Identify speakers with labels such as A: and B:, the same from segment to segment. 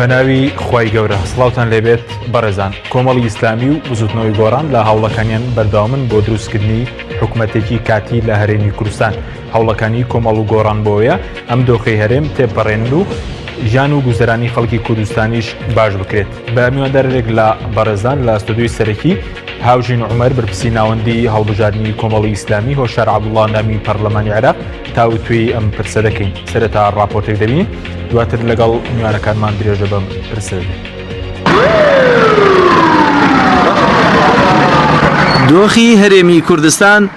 A: بەناوی خوای گەورە سڵاوتان لێبێت بەڕێزان کۆمەڵی ئیسلامی و بزوتنەوەی گۆڕان لە هەوڵەکانیان بەرداومن بۆ دروستکردنی حکوومەتێکی کاتی لە هەرێمی کوردستان هەوڵەکانی کۆمەڵ و گۆڕان بۆیە ئەم دۆخەی هەرێم تێپەڕێن و ژیان و گوزەرانی خەڵکی کوردستانیش باش بکرێت بە میواندارێک لە بەڕێزان لە ستودیۆی سەرەکی هاوژین عومەر بەرپرسی ناوەندی هەڵبژاردننی کۆمەڵی ئیسلامی هۆشار عەبدوڵڵا نامی پەرلەمانی عێراق تاوتوێی ئەم پرسە دەکەین سەرەتا ڕاپۆرتێک دەبین دواتر لەگەڵ میوانەکانمان درێژە بەم پرسە دەبین.
B: دۆخی هەرێمی کوردستان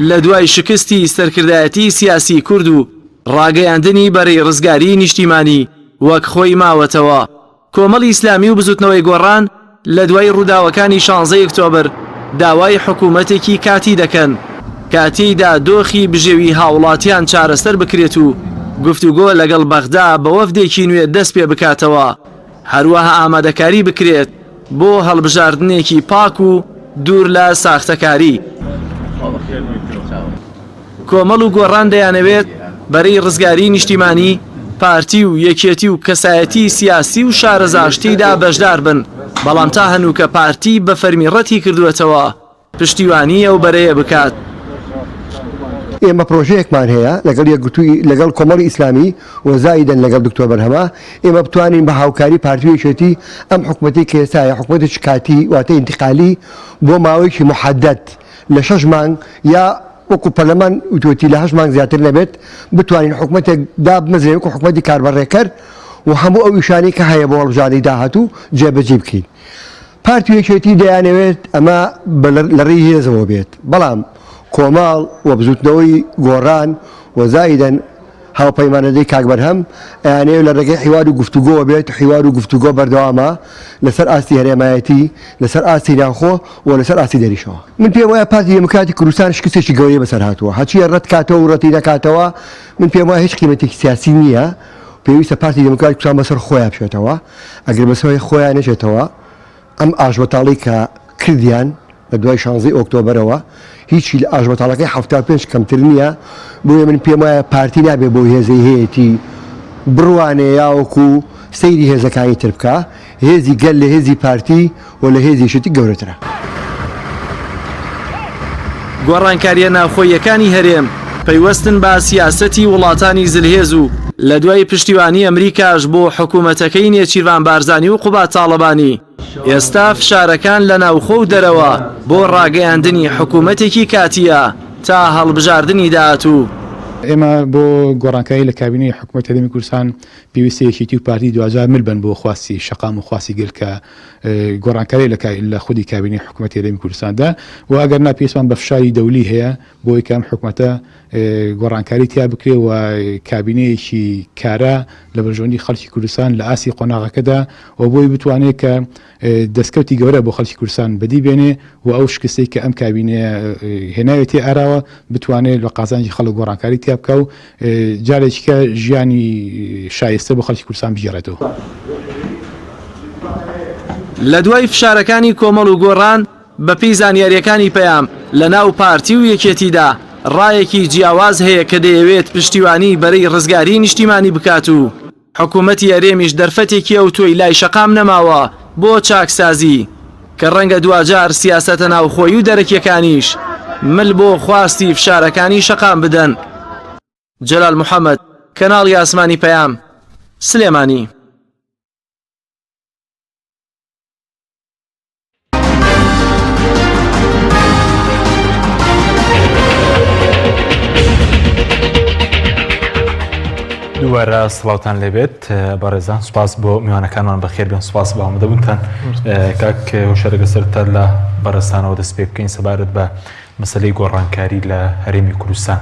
B: لە دوای شکستی سەرکردایەتی سیاسی کورد و ڕاگەیاندنی بەرەی ڕزگاری نیشتیمانی وەک خۆی ماوەتەوە کۆمەڵی ئیسلامی و بزوتنەوەی گۆڕان لە دوای ڕووداوەکانی 16 ئۆکتۆبر داوای حکوومەتێکی کاتی دەکەن کاتیدا دۆخی بژێوی هاوڵاتیان چارەسەر بکرێت و گفتوگۆ لەگەڵ بەغدا بە وەفدێکی نوێ دەست پێ بکاتەوە هەروەها ئامادەکاری بکرێت بۆ هەڵبژاردنێکی پاک و دوور لە ساختەکاری. کۆمەڵ و گۆڕان دەیانەوێت بەرەی ڕزگاری نیشتیمانی پارتی و یەکێتی و کەسایەتی سیاسی و شارەزاشتیدا بەشدار بن بەڵام تا هەنووکە پارتی بە فەرمیڕەتی کردوێتەوە پشتیوانی ئەو بەرەیە بکات.
C: ئێمە پرۆژەیەکمان هەیە لەگەڵ یەکگرتووی لەگەڵ کۆمەڵی ئیسلامی و زائیدەن لەگەڵ دکتۆر بەرهەمە ئێمە بتوانین بە هاوکاری پارتیویەکێتی ئەم حکوومەتی کە ئێستاە حکوومەتێکی کاتی واتە ئینتیقالی بۆ ماوەیەکی محەدەد لە 6 مانگ یا وەکو پەرلەمان وتوەتی لە 8 مانگ زیاتر نەبێت بتوانین حکوومەتێک دابمەزرێ وەکو حکوومەتی کاربەڕێکەر و هەموو ئەو ئیشانەی کە هەیە بۆ هەڵبژاردنی داهاتوو جێبەجێ بکەین. پارتیویەکێتی دەیانەوێت ئەمە لە ڕێی هێزەوە بێت بەڵام کۆماڵ و بزوتنەوەی گۆڕان و زائیدەن هاوپەیمانەدەی کاک بەرهەم ئەیانەیە لە ڕێگەی حیوار و گفتوگۆ بێت حیوار و گفتوگۆ بەردەوامە لەسەر ئاستی هەرێمایەتی لەسەر ئاستی ناوخۆ و لەسەر ئاستی دەریشەوە. من پێم وایە پارتی دموکراتی کوردستان شکستێکی گەورەی بەسەر هاتووە هەچیە ڕەت کاتەوە و ڕەتی دەکاتەوە من پێم وایە هیچ قیمەتێکی سیاسی نییە پێویستە پارتی دموکراتی کوردستان بەسەر خۆیان بشێتەوە ئەگەر بەسەر خۆیان نەچێتەوە ئەم ئاژبەتاڵی کە کردیان لە دوای 16 ئۆکتۆبرەوە هیچی لە ئاژبەتاڵەکەی 75 کەمتر نییە بۆیە من پێم وایە پارتی نابێ بۆ هێزەی هەیەتی بڕوانێ یاوەکو سەیری هێزەکانی تر بکە هێزی گەل لە هێزی پارتی و لە هێزیشتی گەورەترە.
B: گۆڕانکاریە ناوخۆیەکانی هەرێم پەیوەستن بە سیاسەتی وڵاتانی زلهێز و لە دوای پشتیوانی ئەمریکاش بۆ حکوومەتەکەی نێچیروان بارزانی و قوبات تاڵەبانی ئێستا فشارەکان لە ناوخۆ و دەرەوە بۆ ڕاگەیاندنی حکوومەتێکی کاتیە تا هەڵبژاردننی داهاتوو.
D: ئێمە بۆ گۆڕانکاری لە کابینەی حکوومەت هەرێمی کوردستان پێویستەیەکێتی و پارتی دوجار مل بن بۆ خواستی شەقام و خواستی گەل کە گۆڕانکاری لە خودی کابینەی حکوومەت هەرێمی کوردستاندا و ئەگەر ناپێویستمان بە فشاری دەولی هەیە بۆ یەکەم حکوومەتە گۆڕانکاری تیا بکرێ و کابینەیەکی کارە لە بەرژەوەندی خەڵکی کوردستان لە ئاسی قۆناغەکەدا و بۆی بتوانێت کە دەستکەوتی گەورە بۆ خەڵکی کوردستان بەدی بێنێ و ئەو شکستەی کە ئەم کابینەیە هێناوێتی ئاراوە بتوانێت لە قازانجی خەڵک گۆڕانکاری تیا بکە و جارێکیکە ژیانی شایستە بۆ خەڵکی کوردستان بژێڕێتەوە.
B: لە دوای فشارەکانی کۆمەڵ و گۆڕان بە پێی زانیاریەکانی پەیام لە ناو پارتی و یەکێتیدا ڕایەکی جیاواز هەیە کە دەیەوێت پشتیوانی بەرەی ڕزگاری نیشتیمانی بکات و حکوومەتی هەرێمیش دەرفەتێکی ئەو تۆی لای شەقام نەماوە بۆ چاکسازی کە ڕەنگە دوجار سیاسەتە ناوخۆی و دەرەکیەکانیش مل بۆ خواستی فشارەکانی شەقام بدەن. جەلال محەممەد کەناڵی ئاسمانی پەیام سلێمانی.
A: دووەرە سڵاوتان لێبێت بەڕێزان سوپاس بۆ میوانەکانمان بەخێر بێن سوپاس بە ئامادەبوونتان کاک هۆشارەگە سەرتا لە بەڕێستانەوە دەست پێ بکەین سەبارەت بە مەسەلەی گۆڕانکاری لە هەرێمی کوردستان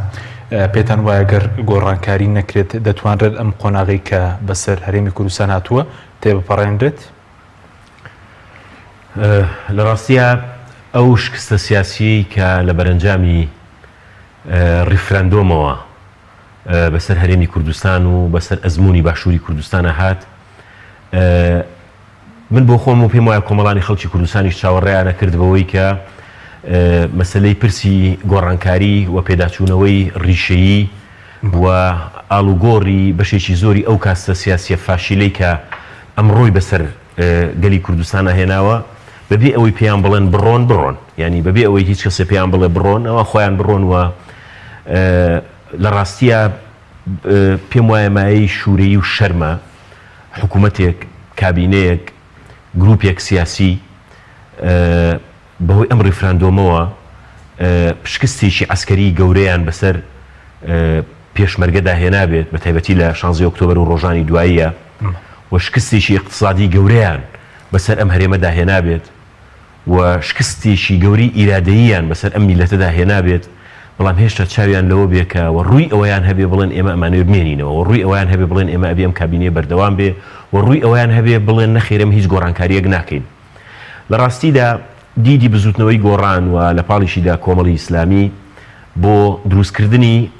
A: پێتان وایە گەر گۆڕانکاری نەکرێت دەتوانرێت ئەم قۆناغی کە بەسەر هەرێمی کوردستان هاتووە تێبپەڕێنرێت؟
E: لە ڕاستیە ئەو شکستە سیاسی کە لە بەرەنجامی ریفرەندۆمەوە بەسەر هەرێمی کوردستان و بەسەر ئەزمموی باشووری کوردستانە هات من بۆ خۆم و پێم وایە کۆمەڵانی خەڵکی کوردستانیش چاوەڕێیانە کرد بەوەی کە مەسلەی پرسی گۆڕانکاری و پێداچوونەوەی ڕیشەیی و ئاڵوگۆڕی بەشێکی زۆری ئەو کاستە سیاسیە فاشیلەی کە ئەمڕۆی بەسەر گەلی کوردستانە هێناوە بەبێ ئەوەی پێیان بڵێن بڕۆن ینی بەبێ ئەوەی هیچ کەسە پێیان بڵێ بڕۆن ئەوە خۆیان بڕۆنوە لە ڕاستیە پێم وایە مایەی شوورەیی و شەرمە حکوومەتێک کابینەیەک گروپێک سیاسی بەهۆی ئەم ڕیفراندۆمەوە پشکستێکی ئەسکەری گەورەیان بەسەر پێشمەرگەدا هێنابێت بە تایبەتی لە 16 ئۆکتۆبەر و ڕۆژانی دواییە و شکستێکی اقتصادی گەورەیان بەسەر ئەم هەرێمەدا هێنابێت و شکستێکی گەوری ئیرادەییان بەسەر ئەم میلەتەدا هێنابێت بەڵام هێشتا چاویان لەوە بێکە و ڕووی ئەویان هەبێ بڵێن ئێمە ئەمانەوە بمێنینەوە و ڕووی ئەویان هەبێ بڵێن ئێمە ئەبێ ئەم کابینەیە بەردەوام بێ و ڕووی ئەویان هەبێ بڵێن نەخێرەم هیچ گۆڕانکاریەک ناکەین. لە ڕاستیدا دیدی بزوتنەوەی گۆڕان و لە پاڵیشیدا کۆمەڵی ئیسلامی بۆ دروستکردنی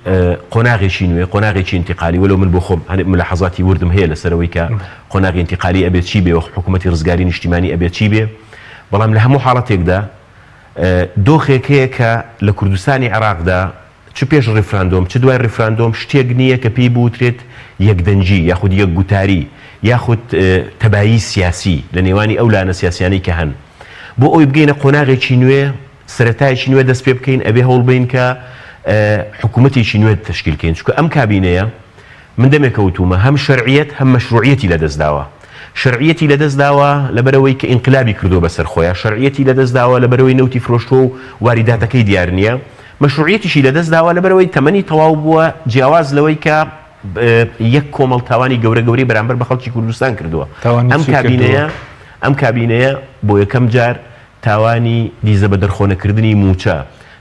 E: قۆناغێکی نوێ قۆناغێکی انتقالی وەلو من بۆ خۆم ملاحەزاتی وردم هەیە لەسەرەوەی کە قۆناغی انتقالی ئەبێت چی بێ و حکوومەتی ڕزگاری نیشتیمانی ئەبێت چی بێ بەڵام لە هەموو حاڵەتێکدا دۆخێک هەیە کە لە کوردستانی عێراقدا چ پێش ڕیفراندۆم چ دوای ڕیفراندۆم شتێک نییە کە پێی بوترێت یەکدەنجی یاخود یەک گوتاری یاخود تەبایی سیاسی لە نێوانی ئەو لانە سیاسیانەی کە هەن بۆ ئەوی بگەینە قۆناغێکی نوێ سەرەتایەکی نوێ دەست پێ بکەین ئەبێ هەوڵ بین کە حکوومەتێکی نوێ تشکیلکەین چونکە ئەم کابینەیە من دەمێکەوتومە هەم شەرعیەت هەم مەشروعیەتی لەدەستداوە شەرعیەتی لەدەستداوە لەبەرەوەی کە ئینقلابی کردو بەسەر خۆیان شەرعیەتی لەدەستداوە لەبەرەوەی نەوتی فرۆشتۆ و واریداتەکەی دیار نییە مەشروعیەتیشی لەدەستداوە لەبەرەوەی تەمەنی تەواو بووە جیاواز لەوەی کە یەک کۆمەڵ تاوانی گەورەی بەرامبەر بە خەڵکی کوردستان کردووە ئەم کابینەیە بۆ یەکەم جار تاوانی دیزە بە دەرخۆنەکردنی موچە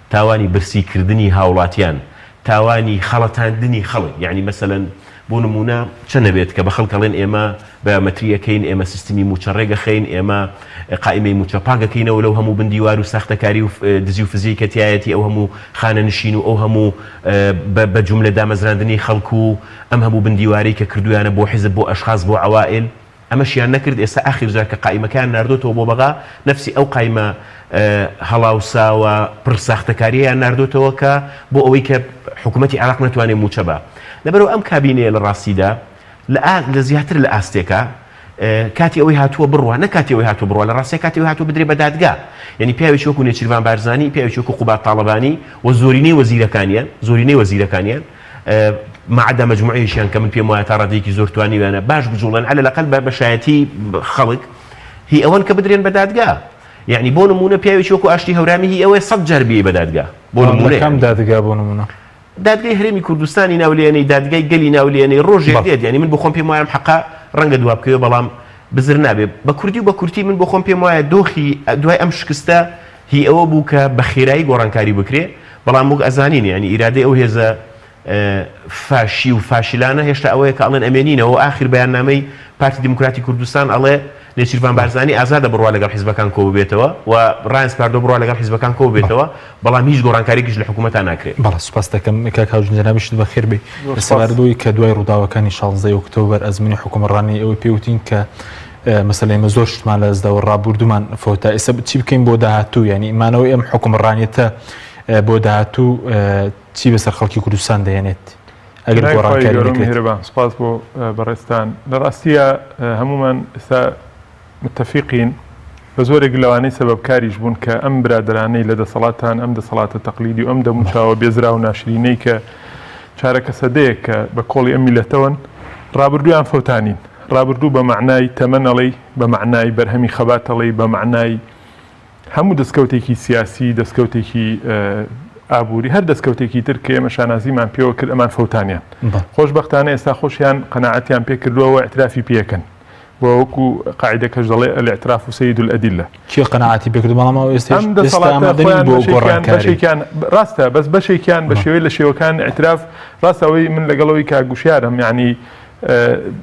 E: تاوانی برسیکردنی هاوڵاتیان تاوانی خەڵەتاندنی خەڵک یعنی مەسەلەن بۆ نمونە چە نەبێت کە بە خەڵکەڵێن ئێمە بەیامەتریەکەین ئێمە سیستمی موچە ڕێگەخەین ئێمە قائمەی موچە پاگەکەینەوە لەو هەموو بندیوار و ساختەکاری و دزی و فزیکەتیایەتی ئەو هەموو خانە نشین و ئەو هەموو بە جوملە دامەزراندنی خەڵکو و ئەم هەموو بندیواری کە کردویانە بۆ حیزب بۆ ئەشخاص بۆ عەوائل ئەمەشیان نەکرد ئێستا ئاخر جار کە قائمەکان ناردۆتەوە بۆ بەغا نفسی ئەو قایمە هەڵاوساوە پرساختەکاریان ناردۆتەوە کە بۆ ئەوەی کە حکوومەتی عێراق نەتوانێت موچە بە لەبەرەوە ئەم کابینەیە لە ڕاستیدا لە زیاتر لە ئاستێکە کاتی ئەوەی هاتووە بڕوە نە کاتی ئەوەی هاتووە بڕوە لە ڕاستی کاتی ئەوەی هاتووە بدرێ بە دادگا یعنی پیاوێکی وەکو نێچیروان بارزانی پیاوێکی وەکو قوبات تاڵەبانی و زۆرینەی وەزیرەکانیان معدا مجموعەیەشیان کە من پێم وایە تا ڕادێکی زۆر توانیوانە باش بجوڵێن على الأقل بەشایەتی خەڵک هی ئەوەن کە بدرێن بە دادگا یعنی بۆ نمونە پیاوێکی وەکو ئاشتی هەورامی هی ئەوەی 100 جار بێ بە دادگا بۆ نمونە
A: کەم دادگا بۆ نمونە
E: دادگای هەرێمی کوردستانی ناولێنەی دادگای گەلی ناولێنەی ڕۆژێک دێت یعنی من بۆ خۆم پێم وایە حەقا ڕەنگە دوا بکەوێ بەڵام بزر نابێ بە کوردی و بە کورتی من بۆ خۆم پێم وایە دۆخی دوای ئەم شکستە هی ئەوە بوو کە بە خێرایی گۆڕانکاری بکرێ بەڵام موږ ئەزانین یعنی ئیرادەی ئەو هێزە فاشی و فاشلانە هێشتا ئەوەیە کە ئەڵێن ئەمێنینەوە ئاخر بەیاننامەی پارتی دموکراتی کوردستان ئەڵێ نێچیروان بارزانی ئازادە بڕوا لەگەڵ حیزبەکان کۆ ببێتەوە و ڕاینس پاردۆ بڕوا لەگەڵ حیزبەکان کۆ ببێتەوە بەڵام هیچ گۆڕانکاریکیش لە حکوومەتان ناکرێت.
A: بەڵێ سوپاس دەکەم کاک هاوژنجەنابیشت بەخێر بێ سەبارەتەوەی کە دوای ڕووداوەکانی 16 ئۆکتۆبەر ئەزمموی حکوومەتڕانی ئەوەی پێوتین کە مەسەلەی ئێمە زۆر شتمان لە دەستەوە ڕابردومان فۆتا ئێستا چی بکەین بۆ داهاتوو یعنی ئیمانەوەی ئەم حکوومەتڕانیەتە بۆ داهاتوو چی بەسەر خەڵکی کوردستان دەیەنێت ئەگەر
F: گۆڕانکاری سپاس بۆ بەڕێستان لە ڕاستیە هەمومان ئێستا متفقین بە زۆرێک لەوانەی سەبەبکاریش بوون کە ئەم برادرانەی لە دەسەڵاتان ئەم دەسەڵاتە تەقلیدی و ئەم دەموچاوە بێزرا و ناشرینەی کە چارەکە سەدەیە کە بە کۆڵی ئەم میلەتەوەن ڕابردویان فەوتانین ڕابردوو بە معنای تەمەنەڵی بە معنای بەرهەمی خەباتەڵی بە معنای هەموو دەستکەوتێکی سیاسی دەستکەوتێکی ئابووری هەر دەستکەوتێکی تر کە ئێمە شانازیمان پێوە کرد ئەمان فەوتانیان خۆشبەختانە ئێستا خۆشیان قەناعەتیان پێ کردووەوە ئەترافی پێکەن بۆ وەکو قاعدەکەش دەڵێ الاعتراف سەید الأدلة
A: چی قەناعەتی پێ کردو بەڵام ئێستا
F: بەشێکیان ڕاستە بەس بەشێکیان بە شێوەی لە شێوەکان ئاعتراف ڕاستەوەی من لەگەڵەوەی کاگوشیارم یعنی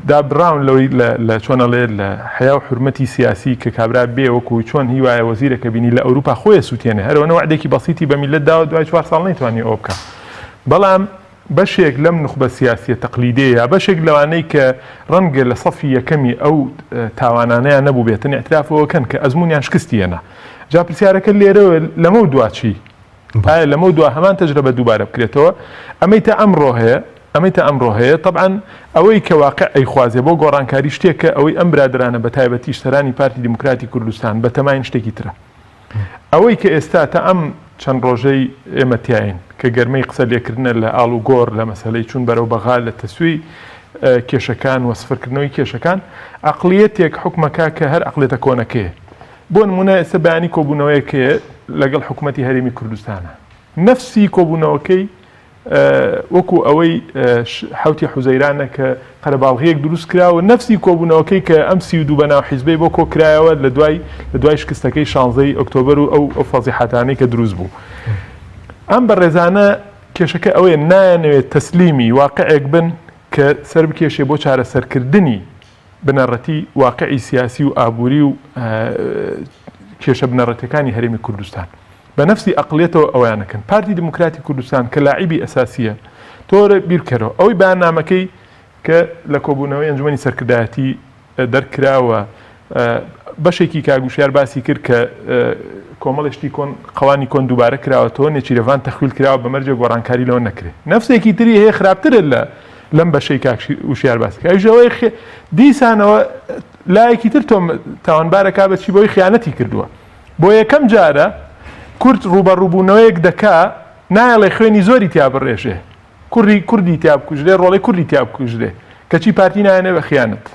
F: دابراون لەوەی لە چۆنەڵێ لە حیا و حرمەتی سیاسی کە کابرا بێ وەکو چۆن هیوایە وەزیرەکە بینی لە ئەوروپا خۆی سووتێنێ هەرەوە وعدێکی بەسیتی بە میلەت داوە دوای 4 ساڵ نەیتوانی ئەوە بکە بەڵام بەشێک لەم نخبە سیاسیە تەقلیدەیە بەشێک لەوانەی کە ڕەنگە لە سەفی یەکەمی ئەو تاوانانەیان نەبوو بێتن اعترافەوەکەن کە ئەزممویان شکستیەنە جا پرسیارەکە لێرەوە لەمە دواچی ئایا لەمە دوا هەمان تەجربە دووبارە بکرێتەوە ئەمەی تا ئەمڕۆ هەیە ئەمەی تا ئەمڕۆ هەیە طبعاً ئەوەی کە واقع ئەیخوازێ بۆ گۆڕانکاری شتێکە ئەوەی ئەم برادرانە بە تایبەتی شتەرانی پارتی دیموکراتی کوردستان بە تەماین شتێکی ترە ئەوەی کە ئێستا تا ئەم چەند ڕۆژەی ئێمە تیاین کە گەرمەی قسە لێکردنە لە ئاڵ و گۆڕ لە مەسەلەی چوون بەرەو بەغا لە تەسووی کێشەکان و سفرکردنەوەی کێشەکان عەقڵیەتێک حکومەکە کە هەر عەقڵێتە کۆنەکەیە بۆ نمونە ئێستا بەیانی کۆبوونەوەیەکەیە لەگەڵ حکوومەتی هەرێمی کوردستانە نەفسی کۆبوونەوەکەی وەکو ئەوەی حوتی حوزەیرانە کە قەرەباڵغیەک دروست کراوە نەفسی کۆبوونەوەکەی کە ئەم 32 بەناو حیزبەی بۆ کۆکرایەوە لە دوای شکستەکەی 16 ئۆکتۆبەر و ئەو فەزیحەتانەی کە دروست بوو ئەم بەڕێزانە کێشەکە ئەوەیە نایەنەوێت تەسلیمی واقعێک بن کە سەر بکێشێ بۆ چارەسەرکردنی بنەڕەتی واقعی سیاسی و ئابووری و کێشە بنەڕەتەکانی هەرێمی کوردستان بە نفسی ئەقڵێتەوە ئەویانەکەن پارتی دیموکراتی کوردستان کە لاعیبی ئەساسیە تۆرە بیرکەرەوە ئەوەی بەیاننامەکەی کە لە کۆبوونەوەی ئەنجومەنی سەرکردایەتی دەرکراوە بەشێکی کاگوشیار باسی کرد کە کۆمەڵشتی قەوانی کۆن دووبارە کراوەتەوە نێچیرەوان تەخویل کراوە بەمەرجە گۆڕانکاری لەوە نەکرێت نفسێکی تری هەیە خراپترە لەم بەشەی وشیار باسی ئەوژەوەی دیسانەوە لایەکی تر تۆم تاوانبارەکە بەچی بۆی خیانەتی کردووە بۆ یەکەم جارە کورد ڕوبەڕووبوونەوەیەک دەکا نایڵێ خوێنی زۆری تیا بڕێژێ کوردی تیا بکوژرێ ڕۆڵی کوردی تیا بکوژرێ کەچی پارتی نایەنێ بە خیانەت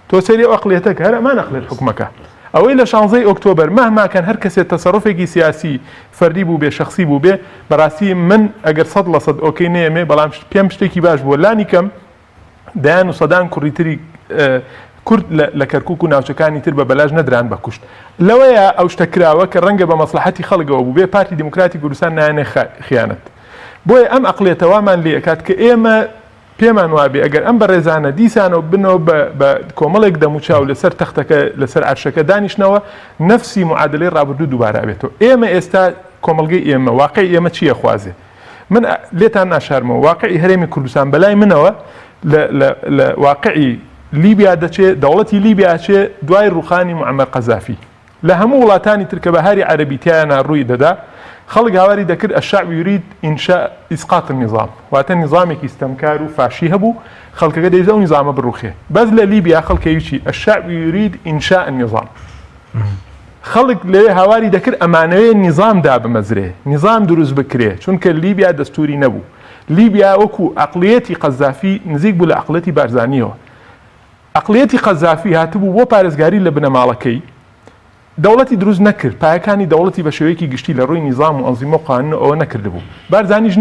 F: تۆ سەری ئەقڵێتەکە هەر ئەمان ئەقلێت حکومەکە ئەوەی لە 16 ئۆکتۆبەر مەهماکەن هەر کەسێت تەسەڕفێکی سیاسی فەردی بوو بێ شخصی بوو بێ بەڕاستی من ئەگەر 100% ئۆکەی نێمێ بەڵام پێم شتێکی باش بووە لانی کەم دایان و سەدان کوڕیتری کورد لە کەرکووک و ناوچەکانی تر بە بەلاژ نەدران بە کوشت لەوەیە ئەو شتە کراوە کە ڕەنگە بە مەسلحەتی خەڵکەوە بوو بێ پارتی دیموکراتی کوردستان نایەنێ خیانەت بۆیە ئەم ئەقڵێتەوامان لێ ئەکات کە ئێمە پێمان وابێ ئەگەر ئەم بەڕێزانە دیسانەوە بنەوە بە کۆمەڵێک دەموچاو لەسەر تەختەکە لەسەر عەرشەکە دانیشتنەوە نەفسی معادلەی ڕابردوو دووبارە ئەبێتەوە ئێمە ئێستا کۆمەڵگەی ئێمە واقعی ئێمە چییە خوازێ من لێتان ناشارمەوە واقعی هەرێمی کوردستان بەلای منەوە لە واقعی لیبیا دەچێت دەوڵەتی لیبیا چێ دوای ڕوخانی معەمەر قەزافی لە هەموو وڵاتانی تر کە بەهاری عەرەبیتیانە ڕووی دەدا خەڵک هاواری دەکرد الشعب يريد إنشاء إسقاط النظام واتە نظامێکی ستەمکار و فاشی هەبوو خەڵکەکە دەیزە و نظامە بڕوخێ بەس لە لیبیا خەڵکەویچی الشعب يريد إنشاء النظام خەڵک لێ هاواری دەکرد ئەمانەوەی نظام دابمەزرێ نظام دروست بکرێ چونکە لیبیا دەستوری نەبوو لیبیا وەکو عەقڵیەتی قەزافی نزیک بوو لە عەقڵەتی بارزانیەوە عەقڵیەتی قەزافی هاتبوو بۆ پارێزگاری لە بنەماڵەکەی دەوڵەتی دروست نەکرد پایەکانی دەوڵەتی بە شێوەیەکی گشتی لە ڕووی نظام و ئەنزیمە و قانون ئەوە نەکردبوو بارزانیش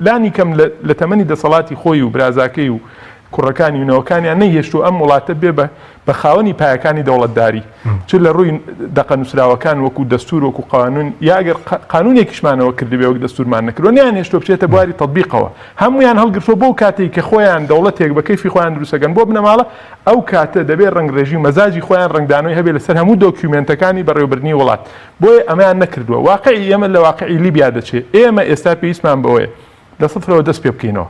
F: لانی کەم لە تەمەنی دەسەڵاتی خۆی و برازاکەی و کوڕەکانی و نەوەکانیان نەیهێشتو ئەم وڵاتە بێ بە خاوەنی پایەکانی دەوڵەتداری چ لە ڕووی دەقە نووسراوەکان وەکو دەستور وەکو قانون یاگەر قانونێکیشمانەوە کردبێ وەک دەستورمان نەکردو نیان هێشتۆ بچێتە بواری تەطبیقەوە هەمویان هەڵگرتۆ بۆ کاتێک کە خۆیان دەوڵەتێک بە کەیفی خۆیان دروستەکەن بۆ بنەماڵە ئەو کاتە دەبێت ڕنگڕێژی مەزاجی خۆیان ڕنگدانەوەی هەبێت لەسەر هەموو دۆکیومنتەکانی بەڕێوەبردننی وڵات بۆیە ئەمەیان نەکردووە واقعی ئێمە لە واقعی لیبیا دەچێت ئێمە ئێستا پێویستمان بەوەیە لە سفرەوە دەست پێ بکەینەوە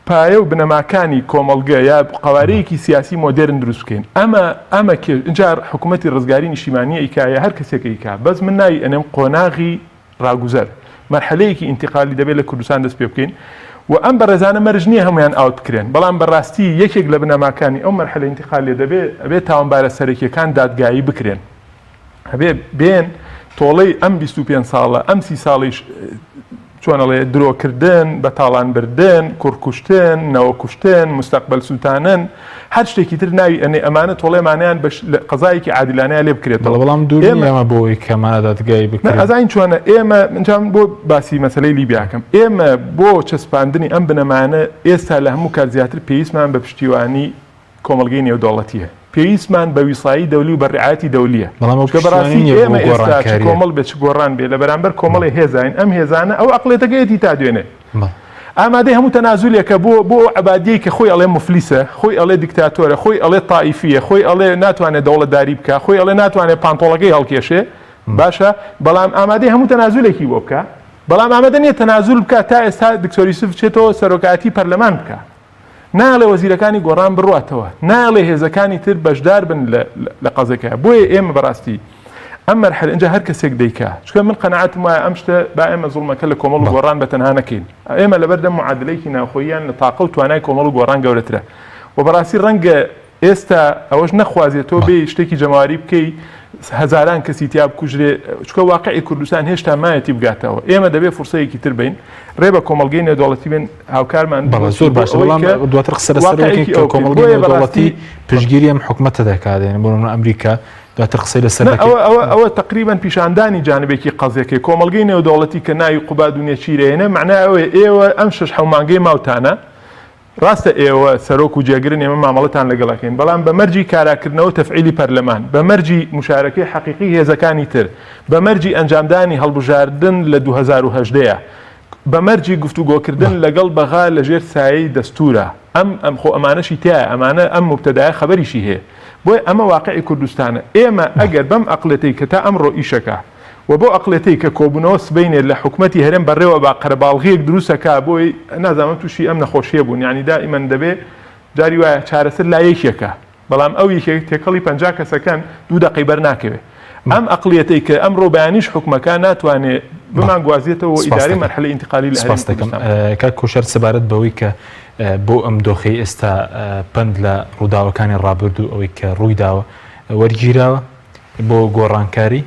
F: پایە و بنەماکانی کۆمەڵگە یا قوارەیەکی سیاسی مۆدرن دروست بکەین ئەمە اینجا حکوومەتی ڕزگاری نیشتیمانیە ئیکایە هەر کەسێکە ئیکا بەس من ناوی ئەنێم قۆناغی ڕاگوزەر مەرحەلەیەکی ئینتیقالی دەبێت لە کوردستان دەست پێ بکەین و ئەم بەڕێزانە مەرج نییە هەمویان ئاوت بکرێن بەڵام بەڕاستی یەکێک لە بنەماکانی ئەو مەرحەلە ئینتیقالی دەبێت تاوانبارە سەرەکیەکان دادگایی بکرێن هەبێ بێن تۆڵەی ئەم 25 ساڵە ئەم 30 ساڵیش چۆنەڵێ درۆکردن بەتاڵانبردن کوڕکوشتن نەوەکوشتن مستەقبەل سووتانن هەر شتێکی تر ناوی ئەنێ ئەمانە تۆڵێمانیان قەزایەکی عادلانەیە لێ بکرێتەوە
A: بەڵام دوور ئێمە بۆی کەمانە دادگای بکرێت
F: ئەزاین چۆنە ئێمە منجام بۆ باسی مەسەلەی لیبیاکەم ئێمە بۆ چەسپاندنی ئەم بنەمانە ئێستا لە هەموو کات زیاتر پێویستمان بە پشتیوانی کۆمەڵگەی نێودەوڵەتیە پێویستمان بە ویسایی دەولی و بەڕعایەتی دەولیە ئێمە ئێستا کۆمەڵ بێت گۆڕان بێ لە بەرامبەر کۆمەڵی هێزاین ئەم هێزانە ئەو عەقڵێتەکەیەتی تا دوێنێ ئامادەی هەموو تەنازولێکە بۆ عەبادیەی کە خۆی ئەڵێ مفلیسە خۆی ئەڵێ دیکتاتۆرە خۆی ئەڵێ تائیفیە خۆی ئەڵێ ناتوانێت دەوڵەتداری بکە خۆی ئەڵێ ناتوانێت پانتۆڵەکەی هەڵکێشێ باشە بەڵام ئامادەی هەموو تەنازولێکی بۆ بکە بەڵام ئامادە نییە تەنازول بکە تا ئێستا دکتۆر یوسف بچێتەوە سەرۆکایەتی پەرلەمان بکە ناڵێ وەزیرەکانی گۆڕان بڕواتەوە ناڵێ هێزەکانی تر بەشدار بن لە قەزەکە بۆیە ئێمە بەڕاستی ئەم مەرحلە اینجا هەر کەسێک دەیکا چکە من قەنەعەتم وایە ئەم شتە با ئێمە زوڵمەکە لە کۆمەڵ و گۆڕان بەتەنها نەکەین ئێمە لەبەردەم معادلەیەکی ناوخۆییان لە تاقە و توانای کۆمەڵ و گۆڕان گەورەترە و بەڕاستی ڕەنگە ئێستا ئەوەش نەخوازیێتەوە بێ شتێکی جەماواری بکەی هەزاران کەسی تیا بکوژرێ چکە واقعی کوردستان هێشتا مایەتی بگاتەوە ئێمە دەبێت فرسەیەکی تر بین ڕێ بە کۆمەڵگەی نێودەوڵەتی بن هاوکارمان
A: زۆر باش بەڵام دواتر قسەرەسەرەوەی کە کۆمەڵگەی نێودەوڵەتی پشتگیری ئەم حکومەتە دەکاتێن بۆ ئەمریکا دواتر قسەی لەسەر
F: ئەوە تقریبا پیشاندانی جانبێکی قەزیەکەی کۆمەڵگەی نێودەوڵەتی کە ناوی قوباد و نێچیرێنە معنای ئەوەیە ئێوە ئەم شش حەومانگەی ماوتانە ڕاستە ئێوە سەرۆک و جێگرن ئێمە مامەڵەتان لەگەڵەکەین بەڵام بە مەرجی کاراکردنەوە تەفعیلی پەرلەمان بە مەرجی مشارەکەی حەقیقی هێزەکانی تر بە مەرجی ئەنجامدانی هەڵبژاردن لە 2010 بە مەرجی گفتوگۆکردن لەگەڵ بەغا لە ژێر سایەی دەستورە ئەم خۆ ئەمانەشی تایە ئەمانە ئەم مبتەدایە خەبەریشی هەیە بۆی ئەمە واقعی کوردستانە ئێمە ئەگەر بەم ئەقلەتەی کە تا ئەمڕۆ ئیشەکە و بۆ ئەقلەتەی کە کۆبوونەوە سبینێت لە حکومەتی هەرێم بەڕێوە با قەرەباڵغیەک دروستەکە بۆی نازانم تووشی ئەم نەخۆشیە بوون یعنی دائیمەن دەبێ جاری وایە چارەسەر لایەکێکە بەڵام ئەو یەکێک تێکەڵی 50 کەسەکان 2 دقەی بەرناکەوێت ئەم ئەقلەتەی کە ئەمڕۆ بەیانیش حکومەکە ناتوانێت بمان گوازیێتەوە ئیداری مەرحلەی ئینتقالی لە
A: سپاس دەکەم کاک کوشەر سەبارەت بەوەی کە بۆ ئەم دۆخەی ئێستا پند لە ڕووداوەکانی ڕابردوو ئەوەی کە ڕوویداوە وەرگیراوە بۆ گۆڕانکاری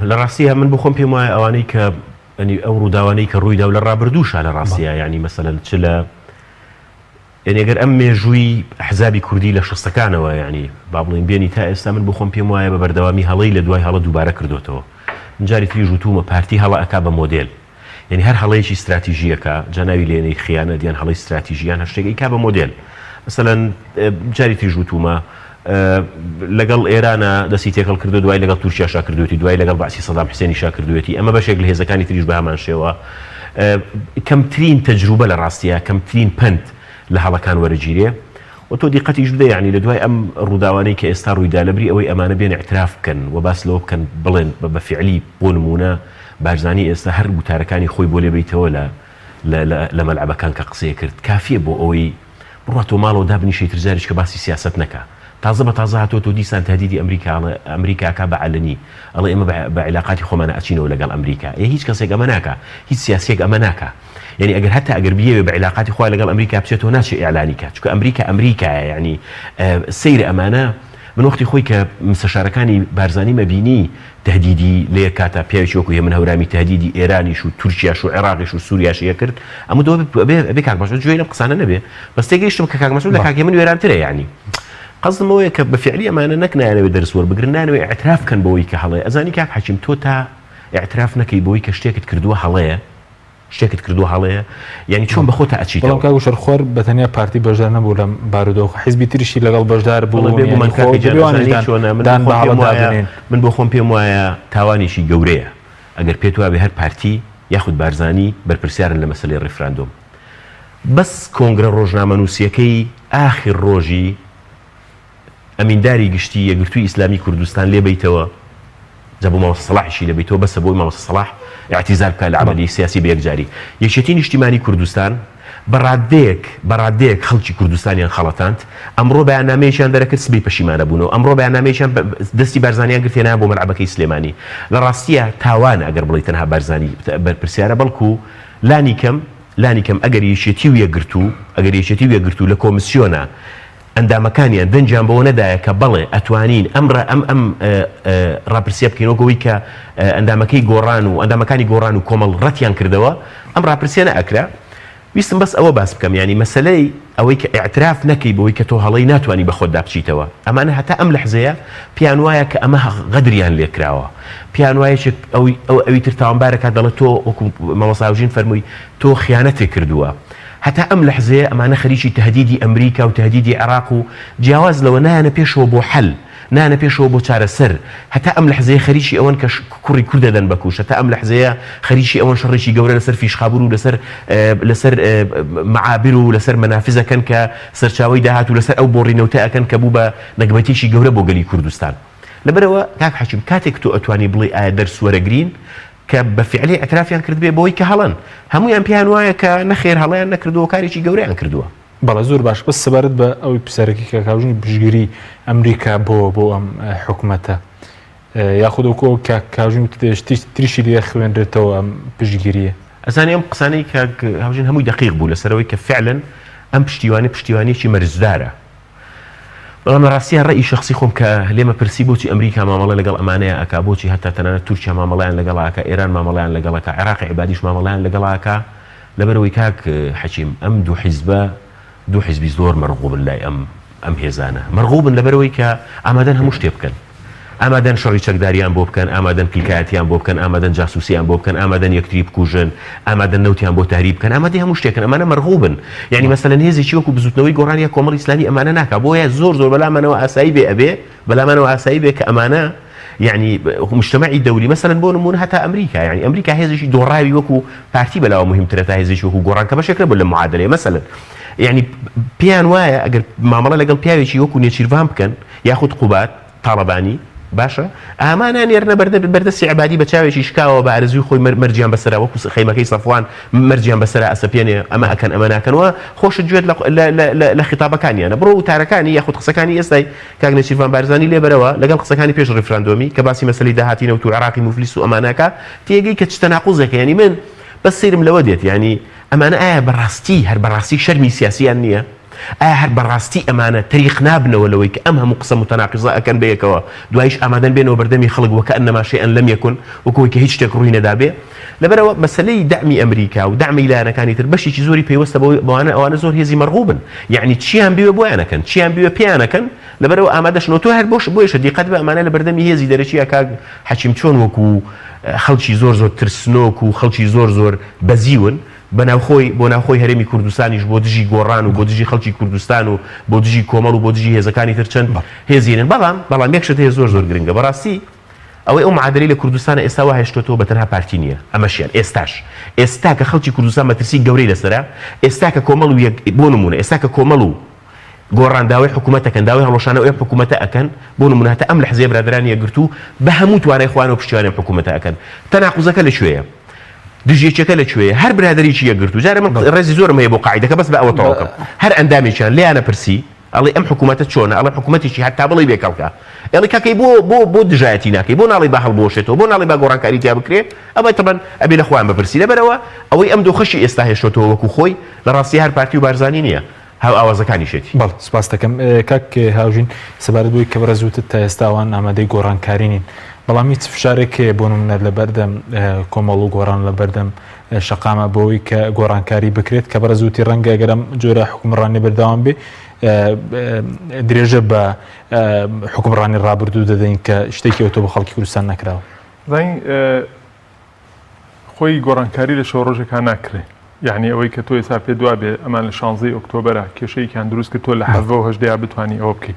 E: لە ڕاستیە من بخۆم پێم وایە ئەوانەی کە ئەو ڕووداوانەی کە ڕوویدا و لە ڕابردووشە لە ڕاستیە ینی مەسەلەن چ لە ئەگەر ئەم مێژووی حزابی کوردی لە شخصەکانەوە ینی با بڵین بێنی تا ئێستا من بخۆم پێم وایە بە بەردەوامی هەڵەی لە دوای هەڵە دووبارە کردوتەوە جاری تری ژوتومە پارتی هەڵە ئەکا بە مۆدل یعنی هەر هەڵەیەکی استراتیژیەکە جاناوی لێنەی خیانەت یان هەڵی استراتیژیان هەشتێکی کا بە مۆدل مەسەلەن جاری تری ژوتومە لەگەڵ ئێرانە دەستی تێکەڵ کردو دوای لەگەڵ تورکیا کردوێتی دوای لەگەڵ باسی سەدام حسێنی کردوێتی ئەمە بەشێک لە هێزەکانی تریش بە هەمان شێوە کەمترین تەجروبە لە ڕاستیە کەمترین پند لە هەڵەکان وەرەگیرێ و تۆ دیقەتیش بدە یعنی لە دوای ئەم ڕووداوانەی کە ئێستا ڕوویدا لەبری ئەوەی ئەمانە بێن اعتراف بکەن و باس لەوە بکەن بڵێن بە فعلی بۆ نمونە بارزانی ئێستا هەر وتارەکانی خۆی بۆ لێ بێتەوە لە مەلعەبەکان کە قسەیە کرد کافیە بۆ ئەوەی بڕاتۆ ماڵەوە دابنیشەی ترجاریش کە باسی سیاست نەکە تازە بە تازە هاتۆ دیسان تهدیدی ئەمریکاکە بە علنی ئەڵێ ئێمە بە علاقاتی خۆمانە ئەچینەوە لەگەڵ ئەمریکا هیچ کەسێک ئەمە ناکە هیچ سیاسێک ئەمە ناکە یعنی ئەگەر هەتا ئەگەر بیەوێ بە علاقاتی خۆی لەگەڵ ئەمریکا بچێتەوە ناچێ ئیعلانی کات چونکە ئەمریکایە یعنی سەیر ئەمانە من وەختی خۆی کە مستەشارەکانی بارزانی مەبینی تهدیدی لێ کاتە پیاوێکی وەکو من هەورامی تهدیدی ئێرانیش و تورکیاش و عێراقیش و سووریاشیە کرد ئەمە دۆ بێ کاک مەسعود گوێی لەم قسانە نەبێ بەس تێگەیشتم کە کاک مەسعود لە کاکی من وێرانترە یعنی قصدم ئەوەیە کە بە فعلی ئەمانە نەکنایانەوێ دەرس وەربگرن نانەوێ ئەعتراف بکەن بەوەی کە هەڵەیە ئەزانی کاک حەکیم تۆ تا ئەعتراف نەکەی بەوەی کە شتێکت کردووە هەڵەیە یعنی چۆن بەخۆ تا ئەچیتەوە
A: بەڵام کاک شەرخۆر بەتەنیا پارتی بەشدار نەبوو لەم بارودۆخ حیزبی تریشی لەگەڵ بەشدار بوو
E: من بۆ خۆم پێم وایە تاوانێکی گەورەیە ئەگەر پێت وابێ هەر پارتی یاخود بارزانی بەرپرسیارن لە مەسەلەی ڕیفراندۆم بەس کۆنگرە ڕۆژنامەنووسیەکەی ئاخر ڕۆژی ئەمینداری گشتی یەکگرتووی ئیسلامی کوردستان لێ بیتەوە جابوو مامۆستا سەلاحیشی لە بیتەوە بەسە بۆی مامۆستا سەلاح اعتیزار بکە لە عملی سیاسی بە یەکجاری یەکێتی نیشتیمانی کوردستان بەڕادەیەک خەڵکی کوردستانیان خەڵەتاند ئەمڕۆ بەیاننامەیەکیان دەرەکرد سبەی پەشیمانە بوونەوە ئەمڕۆ بەیاننامەیەکیان دەستی بارزانیان گرتێنە بۆ مەلعەبەکەی سلێمانی لە ڕاستیە تاوان ئەگەر بڵێ تەنها بارزانی بەرپرسیارە بەڵکو لانی کەم ئەگەر یەکێتی و یەکگرتو لە کۆمیسیۆنە ئەندامەکانیان دەنجیان بەوە نەدایە کە بەڵێ ئەتوانین ئەم ڕاپرسیە بکەینەوەگەوەی کە ئەندامەکانی گۆڕان و کۆمەڵ ڕەتیان کردەوە ئەم ڕاپرسیە نەئەکرا ویستم بەس ئەوە باس بکەم ینی مەسەلەی ئەوەی کە ئاعتراف نەکەی بەوەی کە تۆ هەڵەی ناتوانانی بە خۆت دابچیتەوە ئەمانە هەتا ئەم لەحزەیە پیان وایە کە ئەمە غەدریان لێکراوە پیان وایە ئەوی تر تاوانبارەکە دەڵێت تۆ وەکو مامۆستا هاوژین فەرمووی تۆ خیانەتێک کردووە هەتا ئەم لەحزەیە ئەمانە خەریکی تهدیدی ئەمریکا و تهدیدی عێراق و جیاواز لەوە نایەنە پێشەوە بۆ حەل نانە پێشەوە بۆ چارەسەر هەتا ئەم لەحزەیە خەریکی ئەوەن کە کوڕی کورد دەدەن بەکوش هەتا ئەم لەحزەیە خەریکی ئەوەن شەڕێکی گەورە لەسەر فیشخابور و لەسەر معابر و لەسەر مەنافزەکەن کە سەرچاوی داهات و لەسەر ئەو بۆڕینەوتە ئەکەن کە بوو بە نەگبەتێکی گەورە بۆ گەلی کوردستان لەبەرەوە کاک حەکیم کاتێک تۆ ئەتوانی بڵێ ئایا دەرس وەرەگرین کە بە فعلی ئەترافیان کردبێ بۆی کە هەڵەن هەمویان پیان وایە کە نەخێر هەڵیان نەکردووە کارێکی گەورەیان کردووە
A: بەڵە زۆر باش بەس سەبارەت بە ئەوی پرسیارێکی کە کاژنی پشگیری ئەمریکا بۆ ئەم حکوومەتە یاخودکۆ کاژون تریشی لێ خوێنرێتەوە پشتگیریە
E: ئەزانانی ئەم قسانەی کە هاوژین هەمووی دقیق بوو لەسەرەوەی کە فعلن ئەم پشتیوانێکی مەرجدارە بەڵام لە ڕاستیە ڕێی شخصی خۆم کە لێمە پرسی بۆچی ئەمریکا مامەڵە لەگەڵ ئەمانەیە ئەکا بۆچی هەتا تەنانەت تورکیا مامەڵیان لەگەڵاکە ئێران مامەڵیان لەگەڵەکە عێراق عیبادیش مامەڵیان لەگەڵاکە لەبەرەوەی کاک حەکیم ئەم دوو حیزبی زۆر مەرغوبن لای ئەم هێزانە مەرغوبن لەبەرەوەی کە ئامادەن هەموو شتێ بکەن ئامادەن شەڕی چەکداریان بۆ بکەن ئامادەن پیلکایەتیان بۆ بکەن ئامادەن جاسوسیان بۆ بکەن ئامادەن یەکتری بکوژن ئامادەن نەوتیان بۆ تاری بکەن ئامادەی هەموو شتێکن ئەمانە مەرغوبن یعنی مەسەلەن هێزێکی وەکو بزوتنەوەی گۆڕانی کۆمەڵی ئیسلامی ئەمانە ناکا بۆیە زۆر بەلامانەوە ئاسایی بێ ئەبێ بەلامانەوە ئاسایی بێ کە ئەمانە يعني مجتمعی دەوری مثلا بۆ نمونە هەتا ئەمریکا يعني ئەمریکا هێزێکی دۆڕاوی وەکو پارتی بەلاوە مهمترە تا هێزێکی وەکو گۆڕان کە بەشێکە بۆ لە معادلەیە مثلا يعني پیان وایە ئەگەر مامەڵە لەگەڵ پیاوێکی وەکو نێچیروان بکەن یاخود قوبات تاڵەبانی باشە ئامانە نێرنە بەردەستی عبادی بە چاوێکی شکاوە بە ئارزوی خۆی مەرجیان بەسەرا وەکو خەیمەکەی سەفوان مەرجیان بەسەرا ئەسەپێنێ ئەمە ئەکەن ئەمە ناکەنەوە خۆشت گوێت لە خیتابەکانیانە بڕۆ وتارەکانی یاخود قسەکانی ئێستای کاک نێچیروان بارزانی لێبەرەوە لەگەڵ قسەکانی پێش ڕیفراندۆمی کە باسی مەسەلەی داهاتی نەوت و عێراقی مفلیس و ئەمانەکە تێگەی کە چ تەناقوزێکە یعنی من بەس سیرم لەوە دێت یعنی ئەمانە ئایا بەڕاستی شەرمی سیاسیان نییە ئایا هەر بەڕاستی ئەمانە تەریق نابنەوە لەوەی کە ئەم هەموو قسە متەناقیزە ئەکەن بەیەکەوە دوایش ئامادەن بێنەوە بەردەمی خەڵک وەکە ئەنەما شەیئەن لەم یەکون وەکەوەی کە هیچ شتێک ڕووی نەدابێ لەبەرەوە مەسەلەی دەعمی ئەمریکا و دەعمی لایەنەکانی تر بەشێکی زۆری پێوەستە بەوانە ئەوانە زۆر هێزی مەرغوبن یعنی چیان بوێ بۆیانەکەن چیان بوێ پێیانەکەن لەبەرەوە ئامادەشنەوە تۆ هەر بۆیشە دیقەت بە ئەمانە لە بەردەمی هێزی دەرەچیە کاک حەکیم چۆن وەکو خەڵکی زۆر ترسنۆک و خەڵکی زۆر بەزیون بۆ ناوخۆی هەرێمی کوردستانیش بۆ دژی گۆڕان و بۆ دژی خەڵکی کوردستان و بۆ دژی کۆمەڵ و بۆ دژی هێزەکانی تر چەند هێزیێنن بەڵام یەکشت هەیە زۆر گرنگە بەڕاستی ئەوەی ئەو معادلەی لە کوردستانە ئێستا وا هێشتۆتەوە بە تەنها پارتی نییە ئەمەشیان ئێستا کە خەڵکی کوردستان مەترسی گەورەی لەسەرە ئێستا کە کۆمەڵ و بۆ نمونە ئێستا کە کۆمەڵ و گۆڕانداوی حکوومەتەکەن داوای هەڵۆشانە ئەو حکوومەتە ئەکەن بۆ نمونە هەتا ئەم لە حزب برادرانی یەکگرتو بە هەموو توانای خوان و پشتیوانی حکوومەتە ئەکەن تەناقوزەکە لەکوێیە دژیەکە لەکوێیە هەر برادریی یەکگرتو جارە من ڕێزی زۆرم هەیە بۆ قاعیدەکە بەس بە ئەوە تەواوکەم هەر ئەندامێکیان لیانە پرسی ئەڵێ ئەم حکوومەتە چۆنە ئەڵێ حکوومەتێکی هەتا بڵێ بێکەڵکە ئەڵێ کاکەی بۆ دژایەتی ناکەی بۆ ناڵی با هەڵبۆشێتەوە بۆ ناڵی با گۆڕانکاری تیا بکرێ ئەوە تەبەن ئەبێ لە خوان بپرسی لەبەرەوە ئەوەی ئەم دۆخەشی ئێستا هێشتۆتەوە وەکو خۆی لە ڕاستی هەر پارتی و بارزانی نییە هاو ئاوازەکانی شێتی
A: بەڵ سپاس دەکەم کاک هاوژین سەبارەت بووی کە بەرەزووتت تا ئێستاوان ئامادەی گۆڕانکاری نین بەڵام هیچ فشارێک بۆ نمونە لە بەردەم کۆمەڵ و گۆڕان لە بەردەم شەقامە بۆەوەی کە گۆڕانکاری بکرێت کە بەرەزووتی ڕەنگە گەرم جۆرە حکومڕانی بەردەوام بێ درێژە بە حکومڕانی ڕابردوو دەدەین کە شتێکی ئەوتۆ بە خەڵکی کوردستان نەکراوە
F: زین خۆی گۆڕانکاری لە شەو ڕۆژێکان ناکرێ یعنی ئەوەی کە تۆ ئێستا پێ دوا بێ ئەمان لە 16 ئۆکتۆبەرە کێشەیەکیان دروست کرد تۆ لە 1970 بتوانی ئەوە بکەیت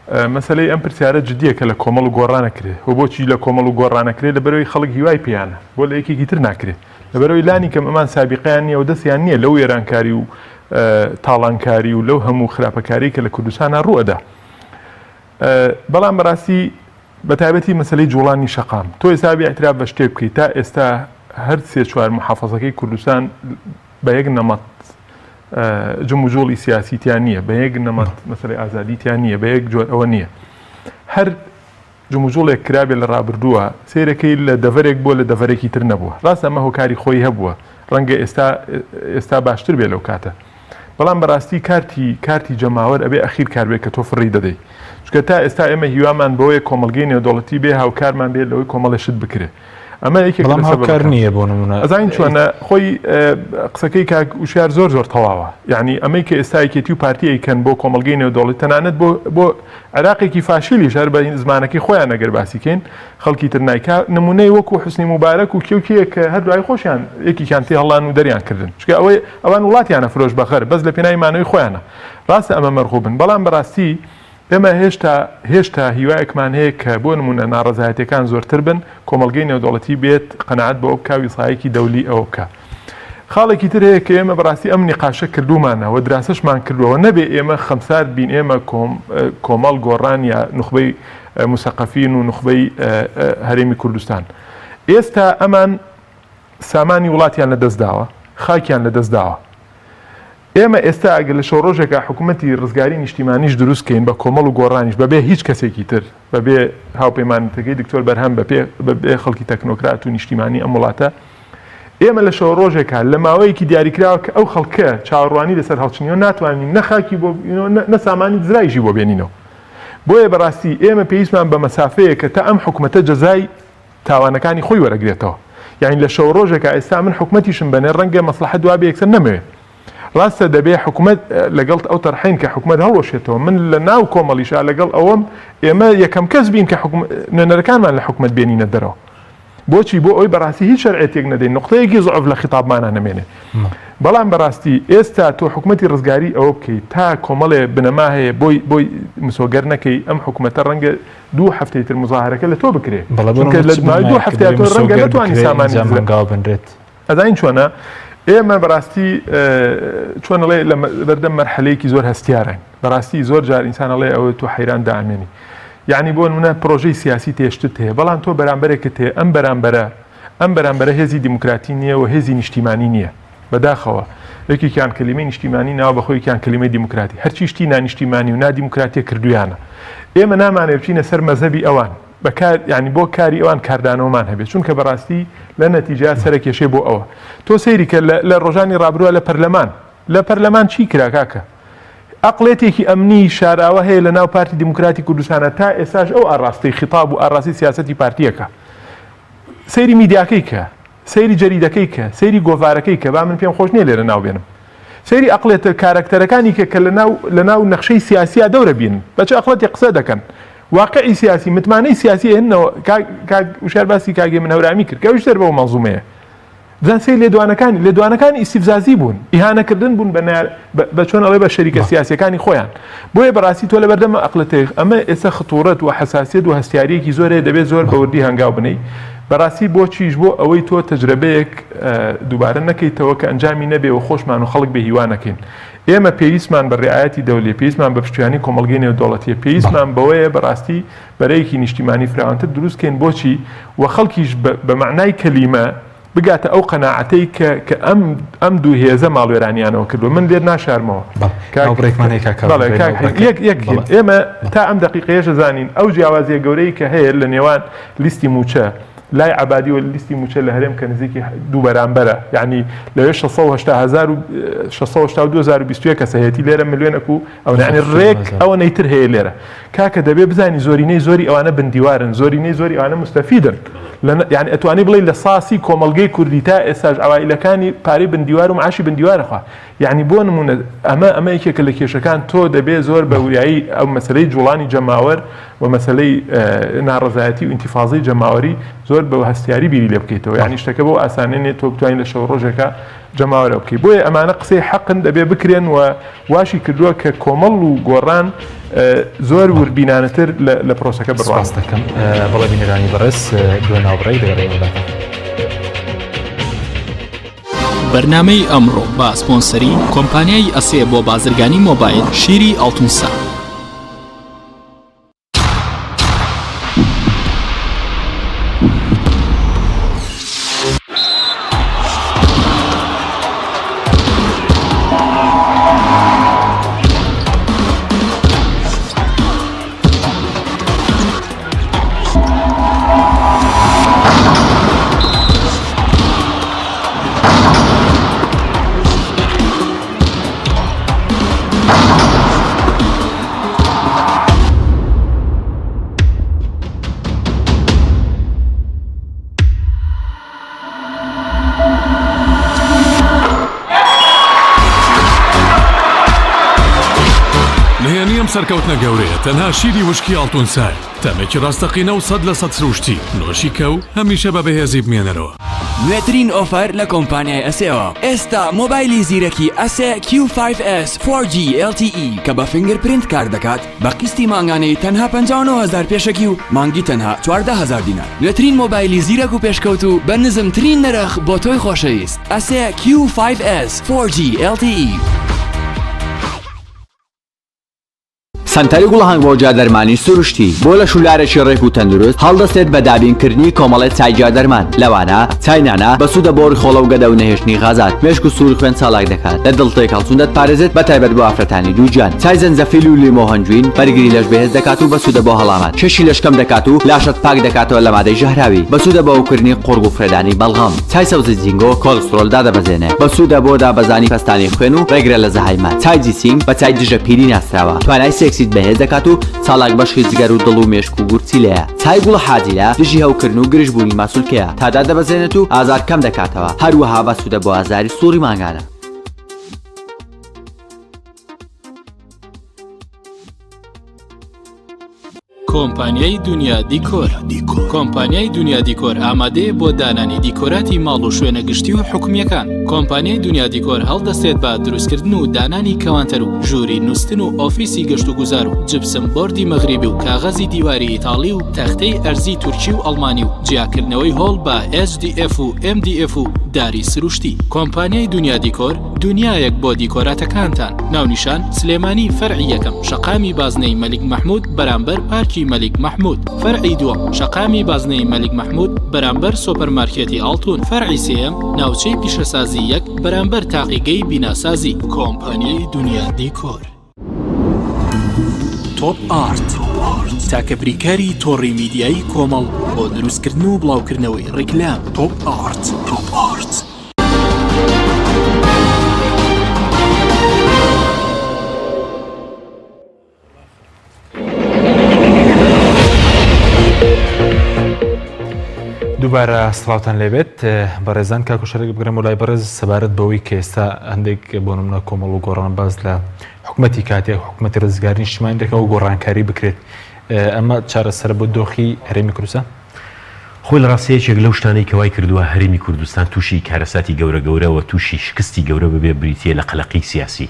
F: مەسەلەی ئەم پرسیارە جدیە کە لە کۆمەڵ و گۆڕانەکرێ و بۆچی لە کۆمەڵ و گۆڕانەکرێت لەبەرەوەی خەڵک هیوای پیانە بۆ لە یەکێکی تر ناکرێت لەبەرەوەی لانی کەم ئەمان سابقیان نییە و دەستیان نییە لەو وێرانکاری و تاڵانکاری و لەو هەموو خراپەکاری کە لە کوردستانە ڕوئەدا بەڵام بەڕاستی بەتایبەتی مەسەلەی جوڵانی شەقام تۆ ئێستا بیاعتراف بە شتێک بکەیت تا ئێستا هەر سێ چوار محافەزەکەی کوردستان بە یەک نەمەت جم و جۆڵی سیاسیتیان نییە بە یەک نەمەت مەسەلەی ئازادیتیان نییە بە یەک جۆر ئەوە نییە هەر جم و جۆڵێک کرابێ لە ڕابردووە سیرەکەی لە دەڤەرێک بۆ لە دەڤەرێکی تر نەبووە ڕاست ئەمە هۆکاری خۆی هەبووە ڕەنگە ئێستا باشتر بێ لەو کاتە بەڵام بەڕاستی کارتی جەماوەر ئەبێ ئەخیر کار بێ کە تۆ فڕی دەدەی چکە تا ئێستا ئێمە هیوامان بۆیە کۆمەلگەی نێودەوڵەتی بێ هاوکارمان بێت لەوەی کۆمەڵەشت بکرێ ئەمە
A: بەڵام هاوکار نییە بۆ نمونە
F: ئەزانین چۆنە خۆی قسەکەی کاک وشیار زۆر تەواوە یعنی ئەمەی کە ئێستا یەکێتی و پارتی ئەیکەن بۆ کۆمەلگەی نێودەوڵەتی تەنانەت بۆ عێراقێکی فاشیلی شار بە زمانەکەی خۆیان ئەگەر باسیکەین خەڵکی تر نایکا نمونەی وەکو حوسنی مبارەک و کێوکیە کە هەردوای خۆشیان یەکیان تێ هەڵان و دەریان کردن چکە ئەوان وڵاتیانە فرۆش بەخەر بەس لە پێناوی مانەوەی خۆیانە ڕاستە ئەمە مەرغوبن بەڵام بەڕاستی ئێمە هێشتا هیوایەکمان هەیە کە بۆ نمونە ناڕەزایەتەکان زۆرتر بن کۆمەلگەی نێودەوڵەتی بێت قەنەعەت بە ئەو بکاوی سایەکی دەولی ئەوە بکە خاڵێکی تر هەیە کە ئێمە بەڕاستی ئەم نیقاشە کردومانەوە دراسەشمان کردووە نەبێ ئێمە خەمسار بین ئێمە کۆمەڵ گۆڕان یا نوخبەی موسەقەفین و نوخبەی هەرێمی کوردستان ئێستا ئەمان سامانی وڵاتیان لە دەستداوە خاکیان لە دەستداوە ئێمە ئێستا ئەگە لە شەو ڕۆژێکە حکوومەتی ڕزگاری نیشتیمانیش دروستکەین بە کۆمەڵ و گۆڕانیش بەبێ هیچ کەسێکی تر بەبێ هاوپەیمانەتەکەی دکتۆر بەرهەم بەبێ خەڵکی تەکنۆکرات و نیشتیمانی ئەم وڵاتە ئێمە لە شەو ڕۆژێکە لە ماوەیەکی دیاریکراوە کە ئەو خەڵکە چاوەڕوانی لەسەر هەڵچنیەوە ناتوانین نەخاکی بۆ نەسامانی دزرایشی بۆ بێنینەوە بۆیە بەڕاستی ئێمە پێویستمان بە مەسافەیە کە تا ئەم حکوومەتە جەزای تاوانەکانی خۆی وەرەگرێتەوە یعنی لە شەو ڕۆژێکە ئێستا من حکوومەتیشم بەنێ ڕەنگە مەسلحە دوا بێ یەکسەر نەمەوێت ڕاستە دەبێ حکوومەت لەگەڵ ئەو تەرحین کە حکوومەت هەڵۆشێتەوە من لە ناو کۆمەڵیشا لەگەڵ ئەوەم ئێمە یەکەم کەس بین کە نوێنەرەکانمان لە حکوومەت بێنینە دەرەوە بۆچی بۆ ئەوی بەڕاستی هیچ شەرعێتێک نەدەین نقطەیەکی زعف لە خیتابمانە نەمێنێ بەڵام بەڕاستی ئێستا تۆ حکوومەتی ڕزگاری ئەوە بکەیت تا کۆمەڵێ بنەما هەیە بۆی مسۆگەر نەکەی ئەم حکوومەتە ڕەنگە 2 هەفتەی تر مزاهرەکە لە تۆ بکرێت لە 2 هەفتەیە تۆ ڕەنگە نەتوانی سامانی
A: بنرێت
F: ئەداین چۆنە ئێمە بەڕاستی چۆنەڵێ لە بەردەم مەرحەلەیەکی زۆر هەستیارین بەڕاستی زۆر جار ئینسانەڵێ ئەوە تۆ حەیران دامێنی یعنی بۆ نمونە پرۆژەی سیاسی تێشتت هەیە بەڵام تۆ بەرامبەرێکت هەیە ئەم بەرامبەرە هێزی دیموکراتی نییە و هێزی نیشتیمانی نییە بەداخەوە یەکێکیان کلمەی نیشتیمانی ناوە بەخۆیان کلمەی دیموکراتی هەرچی شتی نانیشتیمانی و نادیموکراتیە کردویانە ئێمە نامانێ بچینە سەر مەزەبی ئەوان بەکار ینی بۆ کاری ئەوان کاردانەوەمان هەبێت چونکە بەڕاستی لە نەتیجا سەرکێشێ بۆ ئەوە تۆ سەیری کە لە ڕۆژانی ڕابرووە لە پەرلەمان چی کرا کاکە ئەقڵێتێکی ئەمنی شاراوە هەیە لە ناو پارتی دیموکراتی کوردستانە تا ئێساش ئەو ئاڕاستی خیتاب و ئاڕاستی سیاسەتی پارتیەکە سەیری میدیاکەی کە سەیری جەریدەکەی کە سەیری گۆڤارەکەی کە با من پێم خۆش نییە لێرە ناو بێنم سەیری ئەقڵێتە کارکتەرەکانی کە لە ناو نەخشەی سیاسیا دەورە بین بەچ ئەقڵەتی قسە دەکەن واقعی سیاسی متمانەی سیاسی هێنەوە وشار باسی کاگێ من هەورامی کرد کە وشتر بەو مەزومەیە دەنسی لێدوانەکانی ئیسیفزازی بوون ئیهانەکردن بوون بە چۆن ئەڵێ بە شەریکە سیاسیەکانی خۆیان بۆیە بەڕاستی تۆ لە بەردەمە ئەقڵەتێک ئەمە ئێستا خطورەت و حساسیت و هەستیاریەکی زۆرەیە دەبێت زۆر بەوردی هەنگاو بنەی بەڕاستی بۆچیش بۆ ئەوەی تۆ تەجربەیەک دووبارە نەکەیتەوە کە ئەنجامی نەبێ و خۆشمان و خەڵک بە هیوانەکەین ئێمە پێویستمان بە ڕێعایەتی دەوڵێ پێویستمان بە پشتیوانی کۆمەڵگەی نێودەوڵەتیە پێویستمان بەوەیە بەڕاستی بەرەیەکی نیشتیمانی فراوانتر دروستکەین بۆچی و خەڵکیش بە معنای کەلیمە بگاتە ئەو قەناعەتەی کە ئەم دوو هێزە ماڵوێرانیانەوە کردو من لێر ناشارمەوە ئێمە تا ئەم دقیقەیەشە زانین ئەو جیاوازیە گەورەی کە هەیە لە نێوان لیستی موچە لای عبادی و لیستی موچە لە هەرێم کە نزیکی دوو بەرامبەرە یعنی لەوێ 682,021 کەسە هەیەی لێرە ملیۆنێک و ئەو نانی ڕێک ئەوە نەیتر هەیە لێرە کاکە دەبێ بزانی زۆرینەی زۆری ئەوانە بندیوارن زۆرینەی زۆری ئەوانە مستەفیدن یعنی ئەتوانی بڵێ لە ساسی کۆمەڵگەی کوردی تا ئێستاش ئەوایلەکانی پارەی بندیوار و معاشی بندیوارەخوا یعنی بۆ نمونە ئەمە یەکێکە لە کێشەکان تۆ دەبێ زۆر بە وریایی ئەو مەسلەی جوڵانی جەماوەر و مەسلەی ناڕەزایەتی و ئینتیفاضی جەماوەری زۆر بە هەستیاری بیری لێ بکەیتەوە یعنی شتەکە بۆ ئاسانێنێت تۆ بتوانین لە شەو ڕۆژێکە جەماوەرە بکەیت بۆیە ئەمانە قسەی حەقن دەبێ بکرێن و واشی کردووە کە کۆمەڵ و گۆڕان زۆر وربینانەتر لە پرۆسەکە بڕاست
A: دەکەم بەڵێ بینەرانی بەڕێز دوێ ناوبڕی دەگەڕێنەوە
G: بەرنامەی ئەمڕۆ بە سپۆنسەری کۆمپانیای ئەسێ بۆ بازرگانی مۆبایل شیری ئەڵتونسا
H: سەرکەوتنە گەورەیە تەنها شیری وشکی ئەڵتونسای تەمێکی ڕاستەقینە و 100% سروشتی نۆشی کە و هەمیشە بە بەهێزی بمێنەرەوە
I: نوێترین ئۆفەر لە کۆمپانیای ئەسێەوە ئێستا مۆبایلی زیرەکی ئەسێ Q5S 4G LTE کە بە فینگرپرینت کار دەکات بە قستی مانگانەی تەنها 59,000 پێشەکی و مانگی تەنها 14,000 دینار نوێترین مۆبایلی زیرەک و پێشکەوت و بە نزمترین نرخ بۆ تۆی خۆشەویست ئەسێ Q5S 4G LTE
J: سنتەری گوڵهنگ بۆ جادەرمانی سروشتی بۆ لە شولارێکی ڕێک و تەندروست هەڵدەستێت بە دابینکردنی کۆمەڵێت چای جادەرمان لەوانە چاینانە بە سوودە بۆ ڕخۆڵە و گەدە و نەهێشتنی غازات مێشک و سوور خوێن چالاک دەکات لە دڵتێک هەڵچوون دەتپارێزێت بە تایبەت بۆ ئافرەتانی دووجان چای زەنجەفیل و لیمۆ هەنجوین بەرگری لەش بەهێز دەکات و بە سوودە بۆ هەڵامات شەشی لەشکەم دەکات و لاشت پاک دەکاتەوە لە مادەی ژەهراوی بە سوودە بە ئەوکردنی قورگ و فرێدانی بەڵغەم چای سەوزە جینگۆ کۆلسترۆل دادەبەزێنێ بە سوودە بۆ دابەزانی پەستانی خوێن و ڕێگرە لە زەهایمان چای جیسینگ بە چای دژە پیری ناسراوە توانای سێکسیت بەهێز دەکات و چالاک بەشی جگەر و دڵ و مێشک و گورچی لەیە چای گوڵە حاجیلە دژی هەوکردن و گرژبوونی ماسوولکەیە تادا دەبەزێنێت و ئازار کەم دەکاتەوە هەروەها بە سوودە بۆ ئازاری سووری مانگانە
G: کۆمپانیای دنیا دیکۆر کۆمپانیای دنیا دیکۆر ئامادەیە بۆ دانانی دیکۆراتی ماڵ و شوێنە گشتی و حکومیەکان کۆمپانیای دنیا دیکۆر هەڵدەستێت بە دروستکردن و دانانی کەوانتەر و ژووری نووسن و ئۆفیسی گەشت و گوزار و جبسم بۆردی مەغریبی و کاغەزی دیواری ئیتاڵی و تەختەی ئەرزی تورکی و ئەڵمانی و جیاکردنەوەی هۆڵ بە HDF و MDF و داری سروشتی کۆمپانیای دنیا دیکۆر دنیایەک بۆ دیکۆراتەکانتان ناونیشان سلێمانی فەرعی یەکەم شەقامی بازنەی مەلیک مەحموود بەرامبەر پارکی مەلیک مەحموود فەرعی دووەم شەقامی بازنەی مەلیک مەحموود بەرامبەر سۆپەرمارکێتی ئاڵتون فەرعی سێیەم ناوچەی پیشەسازی یەک بەرامبەر تاقیگەی بیناسازی کۆمپانیای دنیا دیکۆر تۆپ ئارت تاکە بریکاری تۆڕی میدیایی کۆمەڵ بۆ دروستکردن و بڵاوکردنەوەی ڕیکلام تۆپ ئارت
A: دووبارە سڵاوتان لێبێت بەڕێزان کاکوشارێک بگرم و لای بەڕێز سەبارەت بەوەی کە ئێستا هەندێک بۆ نمونە کۆمەڵ و گۆڕان باز لە حکوومەتی کاتێک حکوومەتی ڕزگاری نیشتیمانی دەکەن و گۆڕانکاری بکرێت ئەمە چارەسەر بۆ دۆخی هەرێمی کوردستان
E: خۆی لە ڕاستەیەکێک لەو شتانەی کەوای کردووە هەرێمی کوردستان تووشی کارەساتی گەورە گەورەوە تووشی شکستی گەورە ببێ بریتیە لە قەلەقی سیاسی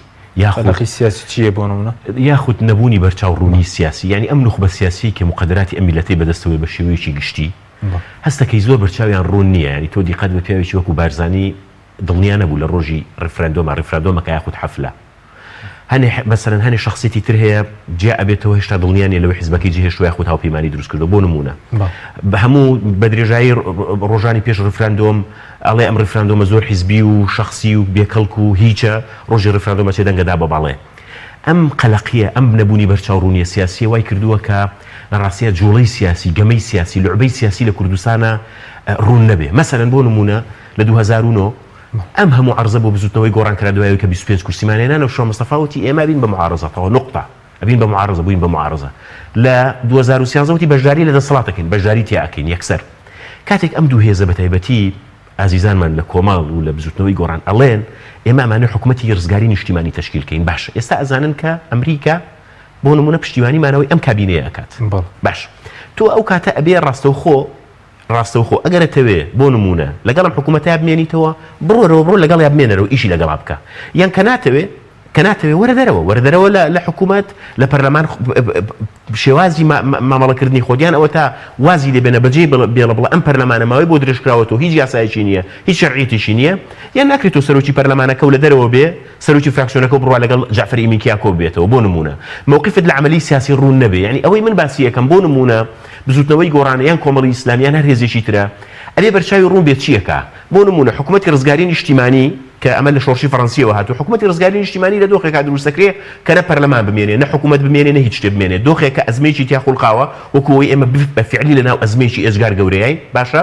A: قەلەقی سیاسی چییە بۆ نمونە
E: یاخود نەبوونی بەرچاوڕوونی سیاسی یعنی ئەم نوخبە سیاسی کە مقدراتی ئەم میلەتەی بەدەستەوەی بە شێوەیەکی گشتی هەستەکەی زۆر بەرچاویان ڕوون نییە ینی تۆ دیقەت بە پیاوێکی وەکو بارزانی دڵنیا نەبوو لە ڕۆژی ڕفراندۆمەکە یاخود حەفلە مەسەرەن هەنێ شخصێتی تر هەیە جیا ئەبێتەوە هێشتا دڵنیانێ لەوەی حیزبەکەی جێهێشت و یاخود هاوپەیمانی دروست کردو بۆ نمونە بە هەموو بە درێژایی ڕۆژانی پێش ڕفراندۆم ئەڵێ ئەم ڕفراندۆمە زۆر حیزبی و شخصی و بێکەڵک و هیچە ڕۆژی ڕفراندۆمە چێ دەنگەدا بە باڵێ ئەم قەلەقیە ئەم نەبوونی بەرچاوڕوونیە سیاسی وای کردووە کە لە ڕاستیە جوڵەی سیاسی گەمەی سیاسی لعبەی سیاسی لە کوردستانە ڕوون نەبێ مەسەرەن بۆ نمونە لە 2009 ئەم هەموو عەرزە بۆ بزوتنەوەی گۆڕانکرا دوایەوە کە 25 کورسیمانێنان و شۆ مستەفاوتی ئێمە بین بە معارەزەتەوە نقطە ئەبین بە معارەزە بووین بە معارەزە لە 2013 وتی بەشداری لە دەسەڵاتەکەین بەشداری تیاکەین یەکسەر کاتێک ئەم دوو هێزە بەتایبەتی ئازیزانمان لە کۆماڵ و لە بزوتنەوەی گۆڕان ئەڵێن ئێمە ئەمانە حکوومەتی ڕزگاری نیشتیمانی تەشکیلکەین باش ئێستا ئەزانن کە ئەمریکا بۆ نمونە پشتیوانیمانەوەی ئەم کابینەیە ئەکات باش تۆ ئەو کاتە ئەبێ ڕاستەوخۆ ئەگەرەتەوێ بۆ نمونە لەگەڵم حکوومەتە بمێنیتەوە بڕۆ لەگەڵ یا بمێنەرەوە ئیشی لەگەڵا بکە یان کە ناتەوێ وەرەدەرەوە لە حکوومەت لە پەرلەمان شێوازی مامەڵەکردنی خۆدیان ئەوە تا وازی لێبێنە بەجێ بێڵە بڵە ئەم پەرلەمانەماوەی بۆ درێژکراوەتەوە هیچ یاسایەکی نییە هیچ شەرعیەتیشی نییە یان ناکرێتەوە سەرۆکی پەرلەمانەکە و لە دەرەوە بێ سەرۆکی فراکسیۆنەکە و بڕوا لەگەڵ جعفەر ئیمینکیاکۆ بێتەوە بۆ نمونە موقفت لە عملی سیاسی ڕوون نەبێ یعنی ئەوەی من باسی یەکەم بۆ نمونە بزوتنەوەی گۆڕانەیان کۆمەڵی ئیسلامیان هەر هێزێکی ترە ئەبێ بەرچاوی ڕوون بێت چیەکە بۆ نمونە حکوومەتی ڕزگاری نیشتیمانی کە ئەمە لە شۆڕشی فەڕەنسیەوە هاتوو حکوومەتی ڕزگاری نیشتیمانی لە دۆخێکا دروستەکرێ کە نە پەرلەمان بمێنێ نە حکوومەت بمێنێ نە هیچ شتێ بمێنێ دۆخێکە ئەزمەیەکی تیا خوڵقاوە وەکوەوەی ئێمە بە فعلی لەناو ئەزمەیەکی ئێجگار گەورەیە باشە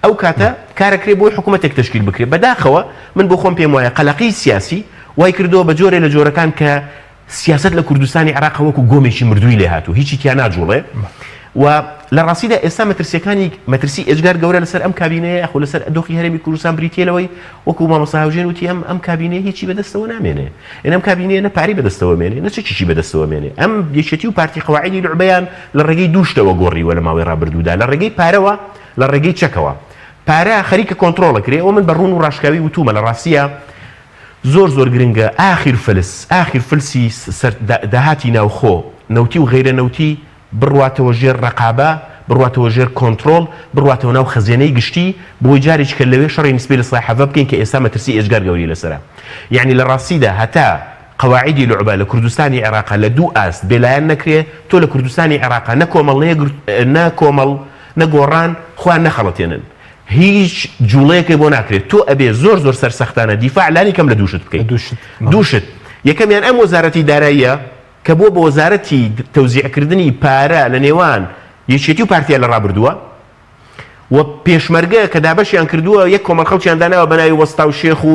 E: ئەو کاتە کارەکرێ بۆی حکوومەتێک تشکیل بکرێت بەداخەوە من بۆ خۆم پێم وایە قەلەقی سیاسی وای کردەوە بە جۆرێ لە جۆرەکان کە سیاست لە کوردستانی عێراق وەکو گۆمێکی مردووی لێ هاتوو هیچی تیا ناجوڵێ و لە ڕاستیدا ئێستا مەترسی ئێجگار گەورە لەسەر ئەم کابینەیە ئەخۆ لەسەر دۆخی هەرێمی کوردستان بریتێلەوەی وەکو مامۆستا هاوژێن وتی ئەم کابینەیە هیچی بەدەستەوە نامێنێ ئەم کابینەیە نە پارەی بەدەستەوە مێنێ نە چیشی بەدەستەوە مێنێ ئەم یەکێتی و پارتی قەواعیدی لعبەیان لە ڕێگەی دووشتەوە گۆڕیوە لە ماوەی ڕابردوودا لە ڕێگەی پارەوە لە ڕێگەی چەکەوە پارە خەریکە کۆنتڕۆڵە کرێ ئەو من بە ڕوون و ڕاشکاوی وتومە لە ڕاستیە زۆر گرنگە ئاخر فلسی داهاتی ناوخۆ نەوتی و غیرە نەوتی بڕواتەوە ژێر ڕقابە بڕواتەوە ژێر کۆنتڕۆڵ بڕواتەوە ناو خەزیێنەی گشتی بۆی جارێک کە لەوێ شەڕی نسبەی لە سڵای حەڤە بکەین کە ئێستا مەترسی ئێجگار گەوری لەسرە یعنی لە ڕاستیدا هەتا قواعدی لعبە لە کوردستانی عێراقا لە دوو ئاست بێلایەن نەکرێ تۆ لە کوردستانی عێراقا نە کۆمەڵ نە کۆمەڵ نەگۆڕان خوان نەخەڵەتێنن هیچ جوڵەیەکی بۆ ناکرێت تۆ ئەبێ زۆر سەرسەختانە دیفاع لانی کەم لە دووشت بکەیت دووشت یەکەمیان ئەم وەزارەتی داراییە کە بۆ وەزارەتی تەوزیعکردنی پارە لە نێوان یەکێتی و پارتیا لە ڕابردووە و پێشمەرگە کە دابەشیان کردووە یەک کۆمەڵ خەڵکیان داناوە بە ناوی وەستا و شێخ و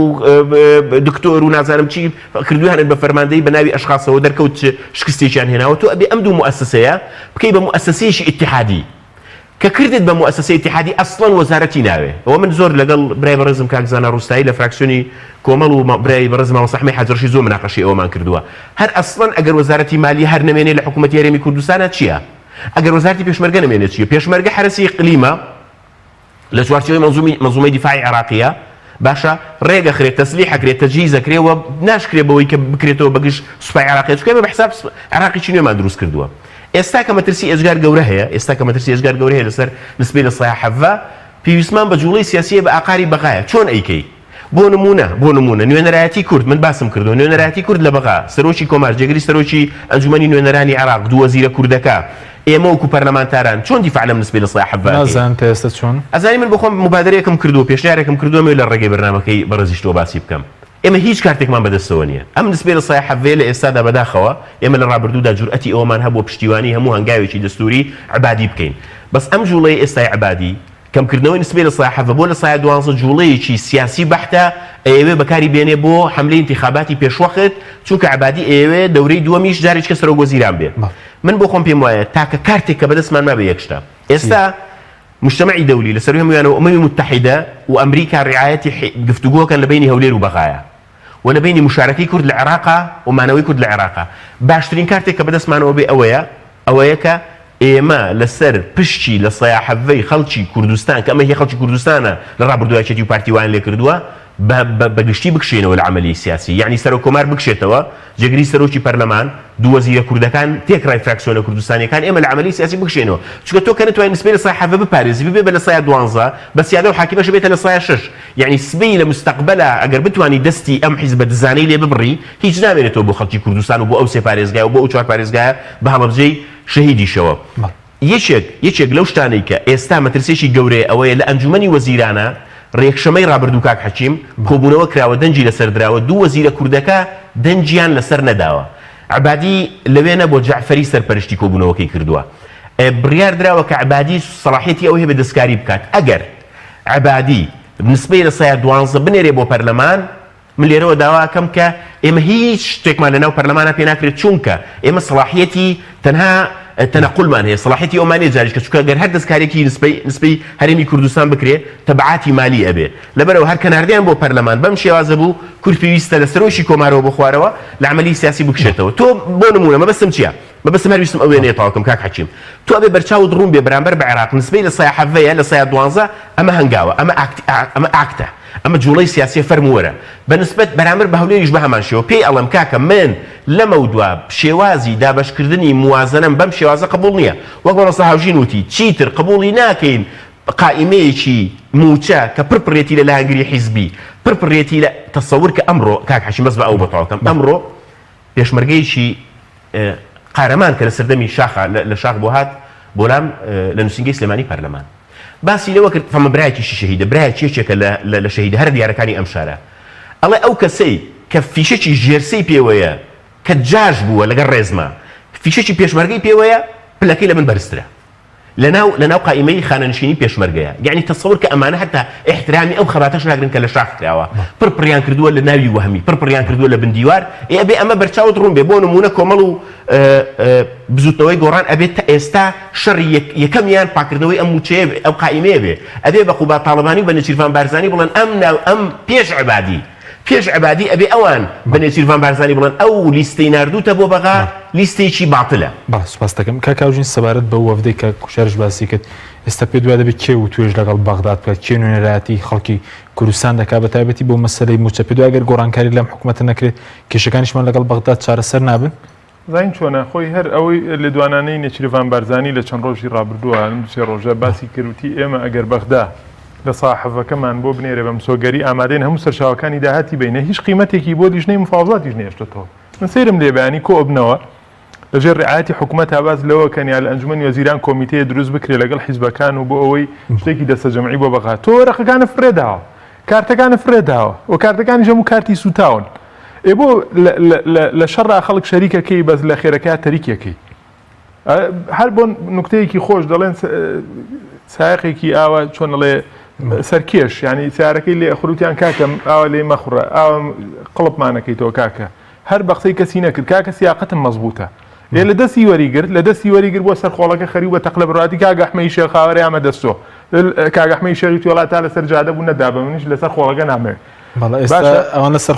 E: دکتۆر و نازانم چی کردویانن بە فەرماندەی بە ناوی ئەشخاصەوە دەرکەوت شکستێکیان هێناوە تۆ ئەبێ ئەم دوو موسسەیە بکەی بە موسسەیەکی ئیتحادی کە کردت بە موسسەی اتحادی ئەسڵەن وەزارەتی ناوێ ئەوە من زۆر لەگەڵ برای بەڕێزم کاکزانە ڕوستایی لە فراکسیۆنی کۆمەڵ و برای بەڕێزمەوە سەحمەی حەجەرشی زۆر مناقەشەی ئەومان کردووە هەر ئەسڵەن ئەگەر وەزارەتی مالی هەر نەمێنێ لە حکوومەتی هەرێمی کوردستانە چییە ئەگەر وەزارەتی پێشمەرگە نەمێنێت چییە پێشمەرگە حرەسی ئیقلیمە لە چوارچێوەی مەنزومەی دیفاعی عێراقیە باشە ڕێگە خرێت تەسلیح ئەکرێت تەجهیز ئەکرێەوە ناشکرێ بەوەی کە بکرێتەوە بەگشت سوپای عێراقی چکە بە حساب عێراقی چی نوێمان دروست کردووە ئێستا کە مەترسی ئێجگار گەورە هەیە ئێستا کە مەترسی ئێجگار گەورە هەیە لەسەر نسبەی لە سایە حەڤە پێویستمان بە جوڵەی سیاسیە بە ئاقاری بەغایە چۆن ئەیکەی بۆ نمونە نوێنەرایەتی کورد من باسم کردو نوێنەرایەتی کورد لە بەغا سەرۆکی کۆمار جێگەری سەرۆکی ئەنجومەنی نوێنەرانی عێراق دوو وەزیرە کوردەکە ئێمە وەکو پەرلەمانتاران چۆن دیفاع لەم نسبەی لە سایە حەڤە
A: نازانم تا ئێستا چۆن
E: ئەزانی من بۆ خۆم مبادرەیەکم کردو پێشنیارێکم کردووە لە ڕێگەی بەرنامەکەی بەڕێزیشتەوە باسی بکەم ئێمە هیچ کارتێکمان بەدەستەوە نییە ئەم نسبەی لە سایە حەڤە لە ئێستادا بەداخەوە ئێمە لە ڕابردوودا جورئەتی ئەومان هەبوو پشتیوانی هەموو هەنگاوێکی دەستوری عبادی بکەین بەس ئەم جوڵەی ئێستای عبادی کەمکردنەوەی نسبەی لە سایە حەڤە بۆ لە سایە 12 جوڵەیەکی سیاسی بەحتە ئەوێ بەکاری بێنێ بۆ حملەی انتخاباتی پێشوەخت چونکە عبادی ئێوێ دەورەی دووەمیش جارێککە سەرۆکوەزیران بێ من بۆ خۆم پێم وایە تاکە کارتێک کە بەدەستمان مابێ یەک شتە ئێستا مجتمعی دەولی لەسەر هەموویانەوە ئەمەوی متحیدە و ئەمریکا ڕعایەتی گفتوگۆکەن لە بینی هەولێر و بەغایە و لە بینی مشارەکەی کورد لە عێراقا و مانەوەی کورد لە عێراقا باشترین کارتێک کە بەدەستمانەوە بێ ئەوەیە کە ئێمە لەسەر پشتی لە سایە حەڤەی خەڵکی کوردستان کە ئەمە هی خەڵکی کوردستانە لە ڕابردوویەتی و پارتیوان لێ کردووە بەگشتی بکشێنەوە لە عملی سیاسی یعنی سەرۆک کۆمار بکشێتەوە جێگری سەرۆکی پەرلەمان دوو وەزیرە کوردەکان تێکڕای فراکسیۆنە کوردستانیەکان ئێمە لە عملی سیاسی بکشێنەوە چونکە تۆ کە نتوانین نسبەی لە سایە حەڤە بپارێزی ببێ بە لە سایە 12 بە سیادە و حاکیمەش بێتە لە سایە 6 یعنی سبەی لە مستەقبەلە ئەگەر بتوانی دەستی ئەم حیزبە دزانەی لێ ببڕی هیچ نامێنێتەوە بۆ خەڵکی کوردستان و بۆ ئەو سێ پارێزگای و بۆ ئەو چوار پارێزگایە بە هەڵەبجەی شەهیدیشەوە یەکێک لەو شتانەی کە ئێستا مەترسێکی گەورەیە ئەوەیە لە ئەنجومەنی وەزیرانە ڕێکشەمەی ڕابردوو کاک حەکیم کۆبوونەوە کراوە دەنجی لەسەر دراوە دوو وەزیرە کوردەکە دەنجیان لەسەر نەداوە عبادی لەوێنە بۆ جعفەری سەرپەرشتی کۆبوونەوەکەی کردووە بڕیار دراوە کە عبادی سەڵاحیەتی ئەو هەیە بە دەستکاری بکات ئەگەر عبادی نسبەی لە سایە 12 بنێرێ بۆ پەرلەمان من لێرەوە داواکەم کە ئێمە هیچ شتێکمان لەناو پەرلەمانە پێ ناکرێت چونکە ئێمە سەڵاحیەتی تەنها تەنەقولمان هەیە سەڵاحیەتی ئەومانێ جاریش کە چونکە گەر هەر دەستکارێکی نسبەی هەرێمی کوردستان بکرێ تەبعاتی مالی ئەبێ لەبەرەوە هەر کەناردیان بۆ پەرلەمان بەم شێوازە بوو کورد پێویستە لە سەرۆشی کۆمارەوە بۆ خوارەوە لە عملی سیاسی بکشێتەوە تۆ بۆ نمونە مەبەستم چییە مەبەستم هەرویستم ئەوێنێ تاوەکەم کاک حەکیم تۆ ئەبێ بەرچاوت ڕوون بێ بەرامبەر بە عێراق نسبەی لە سایە حەڤەیە لە سایە 12 ئەمە هەنگاوە ئەمە ئاکتە ئەمە جوڵەی سیاسی فەرمووەرە بەنسبەت بەرامبەر بە هەولێریش بە هەمان شێوە پێی ئەڵێم کاکە من لەمە دووە شێوازی دابەشکردنی موازنەم بەم شێوازە قبول نییە وەک ڕۆستا هاوژین وتی چیتر قبولی ناکەین قائمەیەکی موچە کە پڕپڕێتی لە لاهەنگری حیزبی پڕپڕێتی لە تەسەور کە ئەمڕۆ کاک حەشیم بەس بە ئەو بەتەواوکەم ئەمڕۆ پێشمەرگەیەکی قارەمان کە لە سەردەمی شاخە لە شاخ بۆ هات بۆلام لە نووسینگەی سلێمانی پەرلەمان باسی لەوە کرد فەمە برایەکیشی شەهیدە برایەک یەکێکە لە شەهیدە هەر دیارەکانی ئەم شارە ئەڵێ ئەو کەسەی کە فیشەکی ژێرسەی پێوەیە کە جاش بووە لەگەڵ ڕێزمە فیشەکی پێشمەرگەی پێوەیە پلەکەی لە من بەرزترە لەناو قائمەی خانەنشینی پێشمەرگەیە یعنی تەسەور کە ئەمانە هەتا احترامی ئەو خەباتەش ناگرن کە لە شاخ کراوە پڕپڕیان کردووە لە ناوی وەهمی پڕپڕیان کردووە لە بندیوار ئەبێ ئەمە بەرچاوت ڕوون بێ بۆ نمونە کۆمەڵ و بزوتنەوەی گۆڕان ئەبێت تا ئێستا شەڕی یەکەمیان پاکردنەوەی ئەم موچەیە ئەو قائمەیە بێ ئەبێ بە قوبا تاڵبانی و بە نەچیروان بارزانی بڵێن ئەم پێش عبادی ئەبێ ئەوان بە نێچیروان بارزانی بڵێن ئەو لیستەی ناردووتە بۆ بەغا لیستێکی باتڵە
A: سوپاس دەکەم کاکاوژین سەبارەت بە وەفدەی کە کوشارش باسی کرد ئێستا پێ دوای دەبێت کێ و توێژ لەگەڵ بەغداد بکات کێ نوێنەرایەتی خەڵکی کوردستان دەکات بە تایبەتی بۆ مەسەلەی موچە پێ دوای گەر گۆڕانکاری لەم حکوومەتە نەکرێت کێشەکانیشمان لەگەڵ بەغداد چارەسەر نابن
F: زین چۆنە خۆی هەر ئەوەی لە دوانانەی نێچیروان بارزانی لە چەند ڕۆژی ڕابردووە سێ ڕۆژە باسی کردوتی ئێمە ئەگەر بەغدا لە ساحەفەکەمان بۆ بنێرە بەم سۆگەری ئامادەین هەموو سەرچاوەکانی داهاتی بینە هیچ قیمەتێکی بۆ دیژنەی مفاوزاتی ژنێشتێتەوە من سيرم لێ بەیانی کۆ بنەوە لەژێر ڕعاەتی حکوومەت باز لەوە کەنیا لە ئەنجومەنی وەزیران کۆمیتەیە دروست بکرێ لەگەڵ حیزبەکان و بۆ ئەوەی شتێکی دەستەجەمعی بۆ بەغا تۆ ڕقەکانە فرێداوە کارتەکانە فرێداوە و کارتەکانی ژەم و کارتی سوتاون ئێ بۆ لە شەڕا خەڵک شەریکەکەی بەس لە خێرەکە تەریکەکەی هەر بۆ نوکتەیەکی خۆش دەڵێن سایقێکی ئاوە چۆن دەڵێ سەرکێش ینی سیارەکەی لێ خروتیان کاکەم ئاوە لێ مەخڕە ئاوە قڵپمانەکەیتەوە کاکە هەر بە قسەی کەسی نەکرد کاکە سیاقەتم مەزبوطە لێ لە دەستی وەریگرت لە دەستی وەریگر بۆ سەر خۆڵەکە خەری بە تەقلە بڕاتی کاگەحمەی شێخاوەڕێ ئامە دەستۆ کاگەحمەی شێری توێڵات تا لەسەر جادە بوو نەدا بە منیش لەسەر خۆڵەکە نامێ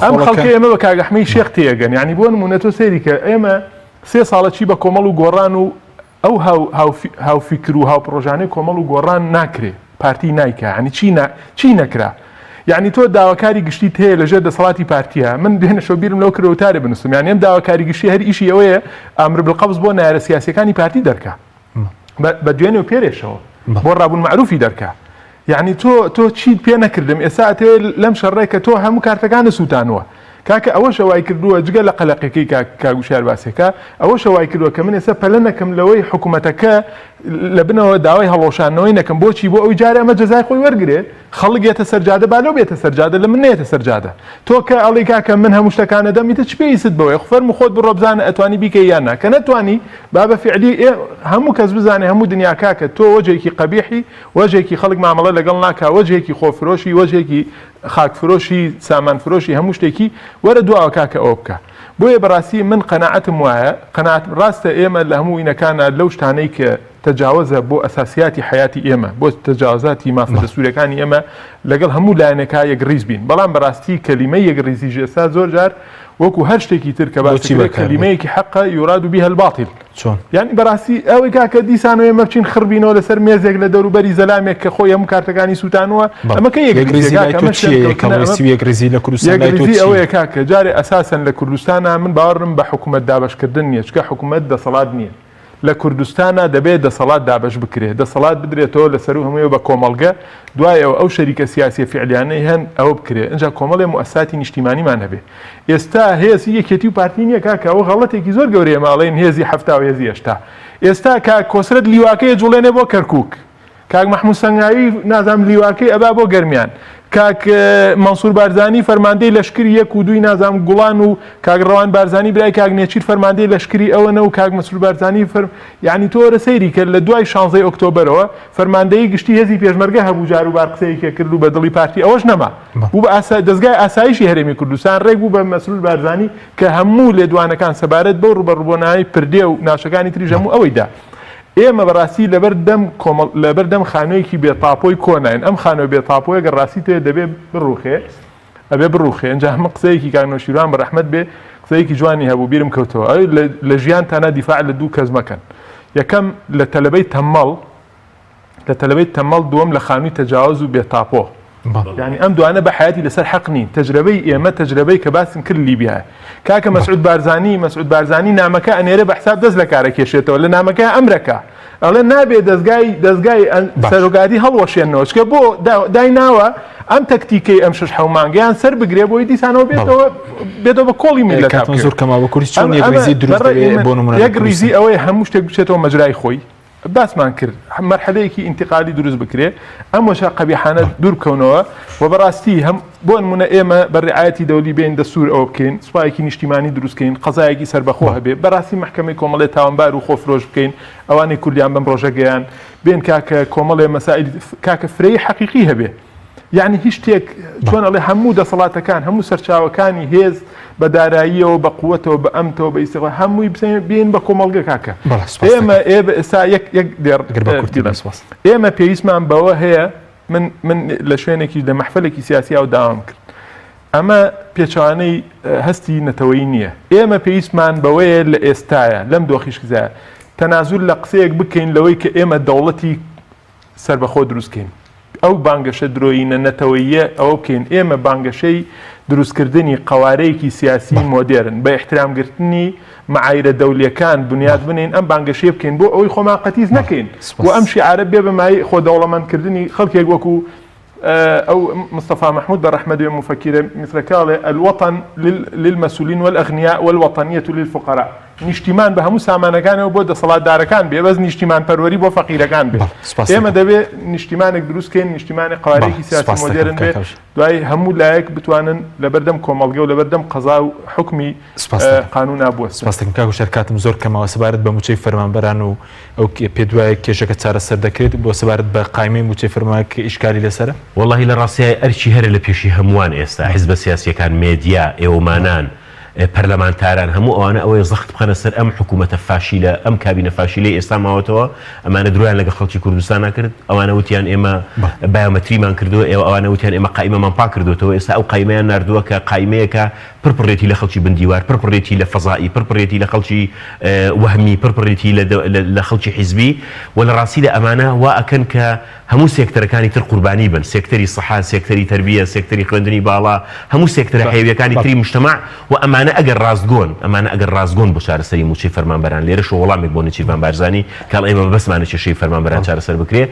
F: ئەم خەڵکی ئێمە بە کاگەحمەی شێخ تێگەن ینی بۆ نمونە تۆ سێری کە ئێمە 3 ساڵەکی بە کۆمەڵ و گۆڕان و ئەو هاوفیکر و هاوپڕۆژانەی کۆمەڵ و گۆڕان ناکرێ پارتی نایکە ینی چی نەکرا یعنی تۆ داواکاری گشتی هەیە لەژێر دەسەڵاتی پارتیە من دوێنە شۆبیرم لەو کرەوتارێ بنووسم یان ئەم داواکاری گشتی هەر ئیشی ئەوەیە ئامر بالقەبض بۆ نایرە سیاسیەکانی پارتی دەرکا بە دوێنێ و پێرێشەوە بۆ ڕابوون معروفی دەرکا یعنی تۆ چیت پێ نەکردم ئێستا ئەتەوێت لەم شەڕێ کە تۆ هەموو کارتەکانە سووتانوە کاکە ئەوە شەوای کردووە جگە لە قەلەقەکەی کاگوشار باسێکە ئەوە شەوای کردووە کە من ئێستا پەلە نەکەم لەوەی حکوومەتەکە لە بنەوە داوای هەڵۆشانەوەی نەکەم بۆچی بۆ ئەوی جارێ ئەمە جەزای خۆی وەرگێ خەڵک ێتە سەرجادە بالۆ بێتە سەرجادە لە من نێتە سەرجادە تۆ کە ئەڵی کاکە من هەموو شتەکانە دەمیتە چ پێویست بەوەی خفەرم خۆت بڕۆبزانە ئەتوانی بیکەی یان نا کە نەتوانی با بە فعلی هەموو کەس بزانێ هەموو دنیا کاکە تۆ وەجێکی قەبیحی وەجێکی خەڵک مامەڵە لەگەڵ ناکا وەجێکی خۆفرۆشی وەجێکی خاکفرۆشی سامانفرۆشی هەموو شتێکی وەرە دواوە کاکە ئەوە بکە بۆیە بەڕاستی من قەناعەتم وایە قەناعەت ڕاستە ئێمە لە هەموو ئینەکانە لەو شتانەی کە تەجاوزە بۆ ئەساسیاتی حیاتی ئێمە بۆ تەجاوزاتی مافە دەسوورەکانی ئێمە لەگەڵ هەموو لایەنەکە یەکڕیز بین بەڵام بەڕاستی کەلیمەی یەکڕیزی ئێستا زۆر جار وەکو هەر شتێکی تر کە باسی کەلیمەیەکی حەقە یوراد بها الباطل یعنی بەڕاستی ئەوەی کاکە دیسانەوە ئێمە بچین خڕبینەوە لەسەر مێزێک لە دەوروبەری زەلامێک کە خۆی هەموو کارتەکانی سووتانەوە ئەمەکە
A: یەکڕیزی لە کوردستان
F: ئەوەیە کاکە جارێ ئەساسەن لە کوردستانە من باوەڕم بە حکوومەت دابەشکردن نییە چکە حکوومەت دەسەڵات نییە لە کوردستانە دەبێت دەسەڵات دابش بکرێت دەسەڵات بدرێتەوە لەسەر و هەمووی بە کۆمەڵگە دوایەوە ئەو شەریکە سیاسی فعلیانەی هەن ئەوە بکرێت اینجا کۆمەڵێ موسساتی نیشتیمانیمان هەبێ ئێستا هێزی یەکێتی و پارتی نییە کاکە ئەوە غەڵەتێکی زۆر گەورەیە ماڵێن هێزی هەفتا و هێزی هێشتا ئێستا کاک کۆسرەت لیواکەیە جوڵێنێ بۆ کەرکووک کاک مەحموود سەنگاوی نازام لیواکەی ئەبا بۆ گەرمیان کاک منسوور بارزانی فەرماندەی لەشکری 1 و 2 نازام گوڵان و کاک ڕەوان بارزانی برای کاک نێچیر فەرماندەی لەشکری ئەوەنە و کاک منسوور بارزانی یعنی تۆ وەرە سەیری کرد لە دوای 16 ئۆکتۆبەرەوە فەرماندەی گشتی هێزی پێشمەرگە هەبوو جار و بار قسەیەکێ کرد و بە دڵی پارتی ئەوەش نەما بوو بە دەستگای ئاسایشی هەرێمی کوردستان ڕێک بوو بە منسوور بارزانی کە هەموو لێدوانەکان سەبارەت بەو ڕوبەڕووبوونەوەی پردێ و ناشەکانی تریژ هەموو ئەوەیدا ئێمە بەڕاستی لەبەردەم خانوویەکی بێتاپۆی کۆناین ئەم خانۆی بێتاپۆیە گە ڕاستی تێ دەبێ بڕوخێ ئەبێ بڕوخێ ئەنجا هەموو قسەیەکی کاکنۆشیروان بە ڕەحمەت بێ قسەیەکی جوانی هەبوو بیرم کەوتەوە ئەو لە ژیان تانا دیفاع لە دوو کەس مەکەن یەکەم لە تەلەبەی تەمەڵ دووەم لە خانووی تەجاوز و بێتاپۆ يعني ئەم دوانە بە حیاتی لەسەر حەق نین تەجربەی ئێمە تەجربەی کە باسم کرد لیبیایە کاکە مەسعود بارزانی نامەکە ئەنێرە بە حساب دەست لە کارە کێشێتەوە لە نامەکە ئەمرەکە ئەڵێ نابێت دەستگای سەرۆگادی هەڵوەشێنەوە چکە بۆ دایناوە ئەم تەکتیکەی ئەم 6 مانگەیان سەر بگرێ بۆی دیسانەوە بێتەوە بە کۆڵی میلەت
A: زۆر کەماوە کوردی چۆن یەکریزی دروست بۆ نمونە
F: یەکریزی ئەوەی هەموو شتێک بچێتەوە مەجرای خۆی باسمان کرد مەرحەلەیەکی ئینتقالی دروست بکرێ ئەم وەشە قەبیحانە دوور بکەونەوە و بەڕاستی هەم بۆ نمونە ئێمە بە ڕعایەتی دەولی بین دەستور ئەوە بکەین سوپایەکی نیشتیمانی دروستکەین قەزایەکی سەربەخۆ هەبێ بەڕاستی محکەمەی کۆمەڵێ تاوانبار و خۆفرۆش بکەین ئەوانەی کوردیان بەم ڕۆژە گەیان بێن کاکە کۆمەڵێ مەسائل کاکە فرەی حەقیقی هەبێ یعنی هیچ شتێک چۆن ئەڵێ هەموو دەسەڵاتەکان هەموو سەرچاوەکانی هێز بە داراییەوە بە قووەتەوە بە ئەمتەوە بە ئیسیغا هەمووی بێن بە کۆمەڵگە کاکە ئێستا ئێمە پێویستمان بەوە هەیە من لە شوێنێکی لە مەحفەلێکی سیاسی و داوام کرد ئەمە پێچوانەی هەستی نەتەوەی نییە ئێمە پێویستمان بەوەیە لە ئێستایە لەم دۆخیشکزایە تەنازول لە قسەیەک بکەین لەوەی کە ئێمە دەوڵەتی سەربەخۆ دروستکەین ئەو بانگەشە درۆیینە نەتەوەیە ئەوە بکەین ئێمە بانگەشەی دروستکردنی قەوارەیەکی سیاسی مۆدێرن بە احترامگرتنی معایرە دەولیەکان بنیاد بنین ئەم بانگەشەیە بکەین بۆ ئەوەی خۆمان قەتیز نەکەین و ئەم شیعارە بێ بەمای خۆ دەوڵەمەندکردنی خەڵکێک وەکو أو مصطفى محمود برحمد مفكر مثل قال الوطن للمسؤولين والأغنياء والوطنية للفقراء نیشتیمان بە هەموو سامانەکانەوە بۆ دەسەڵاتدارەکان بێ بەس نیشتیمان پەروەری بۆ فەقیرەکان بێ ئێمە دەبێت نیشتیمانێک دروستکەین نیشتیمانی قوارەیەکی سیاسی مۆدێرن بێ دوای هەموو لایەک بتوانن لەبەردەم کۆمەڵگە و لەبەردەم قەزا و حکمی قانونا بووە
A: سپاسەکەم کاک شەرکاتم زۆر کەمەوە سەبارەت بە موچەی فەرمانبەران و ئەو پێ دوایە کێشەکە چارەسەر دەکرێت بۆ سەبارەت بە قایمەی موچەی فەرمانبەر ئیشکالی لەسەرە
E: واللهی لە ڕاستیە ئەرچی هەرە لە پێشی هەمووان ئێستا حیزبە سیاسیەکان مێدیا ئێوەمانان پەرلەمانتاران هەموو ئەوانە ئەوەی زەخت بخەنە سەر ئەم حکوومەتە فاشیلە ئەم کابینە فاشیلەی ئێستا ماوەتەوە ئەمانە درویان لەگە خەڵکی کوردستان ناکرد ئەوانە وتیان ئێمە بایۆمەتریمان کردو ئەوانە وتیان ئێمە قایمەمان پاک کردوتەوە ئێستا ئەو قایمەیان نردووە کە قایمەیەکە پڕپڕێتی لە خەڵکی بندیوار پڕپڕێتی لە فەزایی پڕپڕێتی لە خەڵکی وەهمی پڕپڕێتی لە خەڵکی حیزبی و لە ڕاستیدا ئەمانە وا ئەکەن کە هەموو سێکتەرەکانی تر قوربانی بن سێکتەری سەحا سێکتەری تەربیە سێکتەری خوێندنی باڵا هەموو سێکتەرە حەیویەکانی تری مجتەماع و ئەمانە ئەگەر ڕازگۆن بۆ چارەسەری موچەی فەرمانبەران لێرەش وەڵامێک بۆ نەچیروان بارزانی کاڵ ئێمە بەسمانە کێشەی فەرمانبەران چارەسەر بکرێ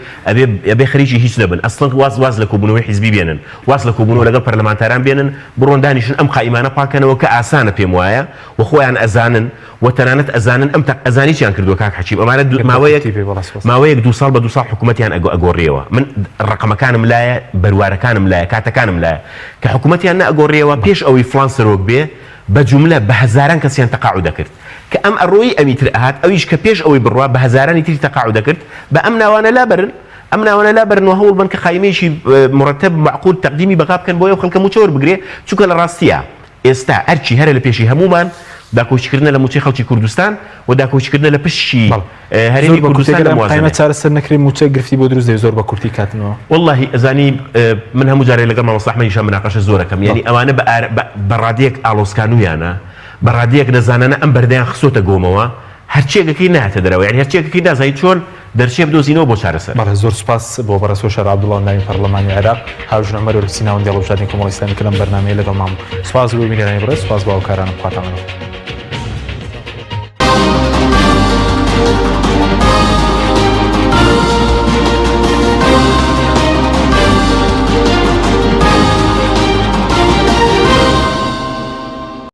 E: ئەبێ خەریکی هیچ نەبن ئەسڵەن واز لە کۆبوونەوەی حیزبی بێنن واز لە کۆبوونەوە لەگەڵ پەرلەمانتاران بێنن بڕۆن دانیشن ئەم قایمانە پاکەنەوە کە ئاسانە پێم وایە و خۆیان ئەزانن و تەنانەت ئەزانن ئەم ئەزانییان کردووە کاک حەچیب ئەمانە ماوەیەک دو ساڵ بە دو ساڵ حکوومەتیان ئەگۆڕیەوە من ڕقمەکانم لایە بەروارەکانم لایە کاتەکانم لایە کە حکوومەتیان نەئەگۆڕیەوە پێش ئەوەی فلان سەرۆک بێ بە جوملە بە هەزاران کەسیان تەقاعود دەکرد کە ئەم ئەڕۆیی ئەمی تر ئەهات ئەویش کە پێش ئەوەی بڕوا بە هەزارانی تری تەقاعود دەکرد بە ئەم ناوانە لابرن ئەم ناوانە لابرنەوە هەوڵ بن کە قایمەیەکی مرتب معقول تەقدیمی بەقا بکەن بۆیە خەڵکە موچە وەربگرێ چونکە لە ڕاستیە ئێستا ئەرچی هەرە لە پێشی هەمومان داکۆچکردنە لە موچەی خەڵکی کوردستان و داکۆچکردنە لە پشتی هەرێمی کوردستان لە موازنە
A: چارەسەر نەکرێ موچە گرفتی بۆ دروست زۆر بە کورتی کاتنەوە
E: واللهی ئەزانی من هەموو جارێ لەگەڵ مامۆستا ئەحمەدیشان مناقەشە زۆرەکەم یعنی ئەوانە بە ڕادیەک ئالۆسکانویانە بە ڕادیەک دەزانانە ئەم بەردەیان خسۆتە گۆمەوە هەرچێکەکەی ناتە دەرەوە یعنی هەرچێکەکەی نازانی چۆن دەرچێ بدۆزینەوە بۆ چارەسەر
A: زۆر سپاس بۆ بەڕێز شەر عەبدوڵڵا ناوی پەرلەمانی عێراق هاوژنەمەر و سیناوەندی هەڵبژاردنی کۆمەڵی ئیسلامی کە لەم بەرنامەیە لەگەڵ مام سپاس بۆ میرانی بڕێز سپاس بۆ هاوکارانم خواتان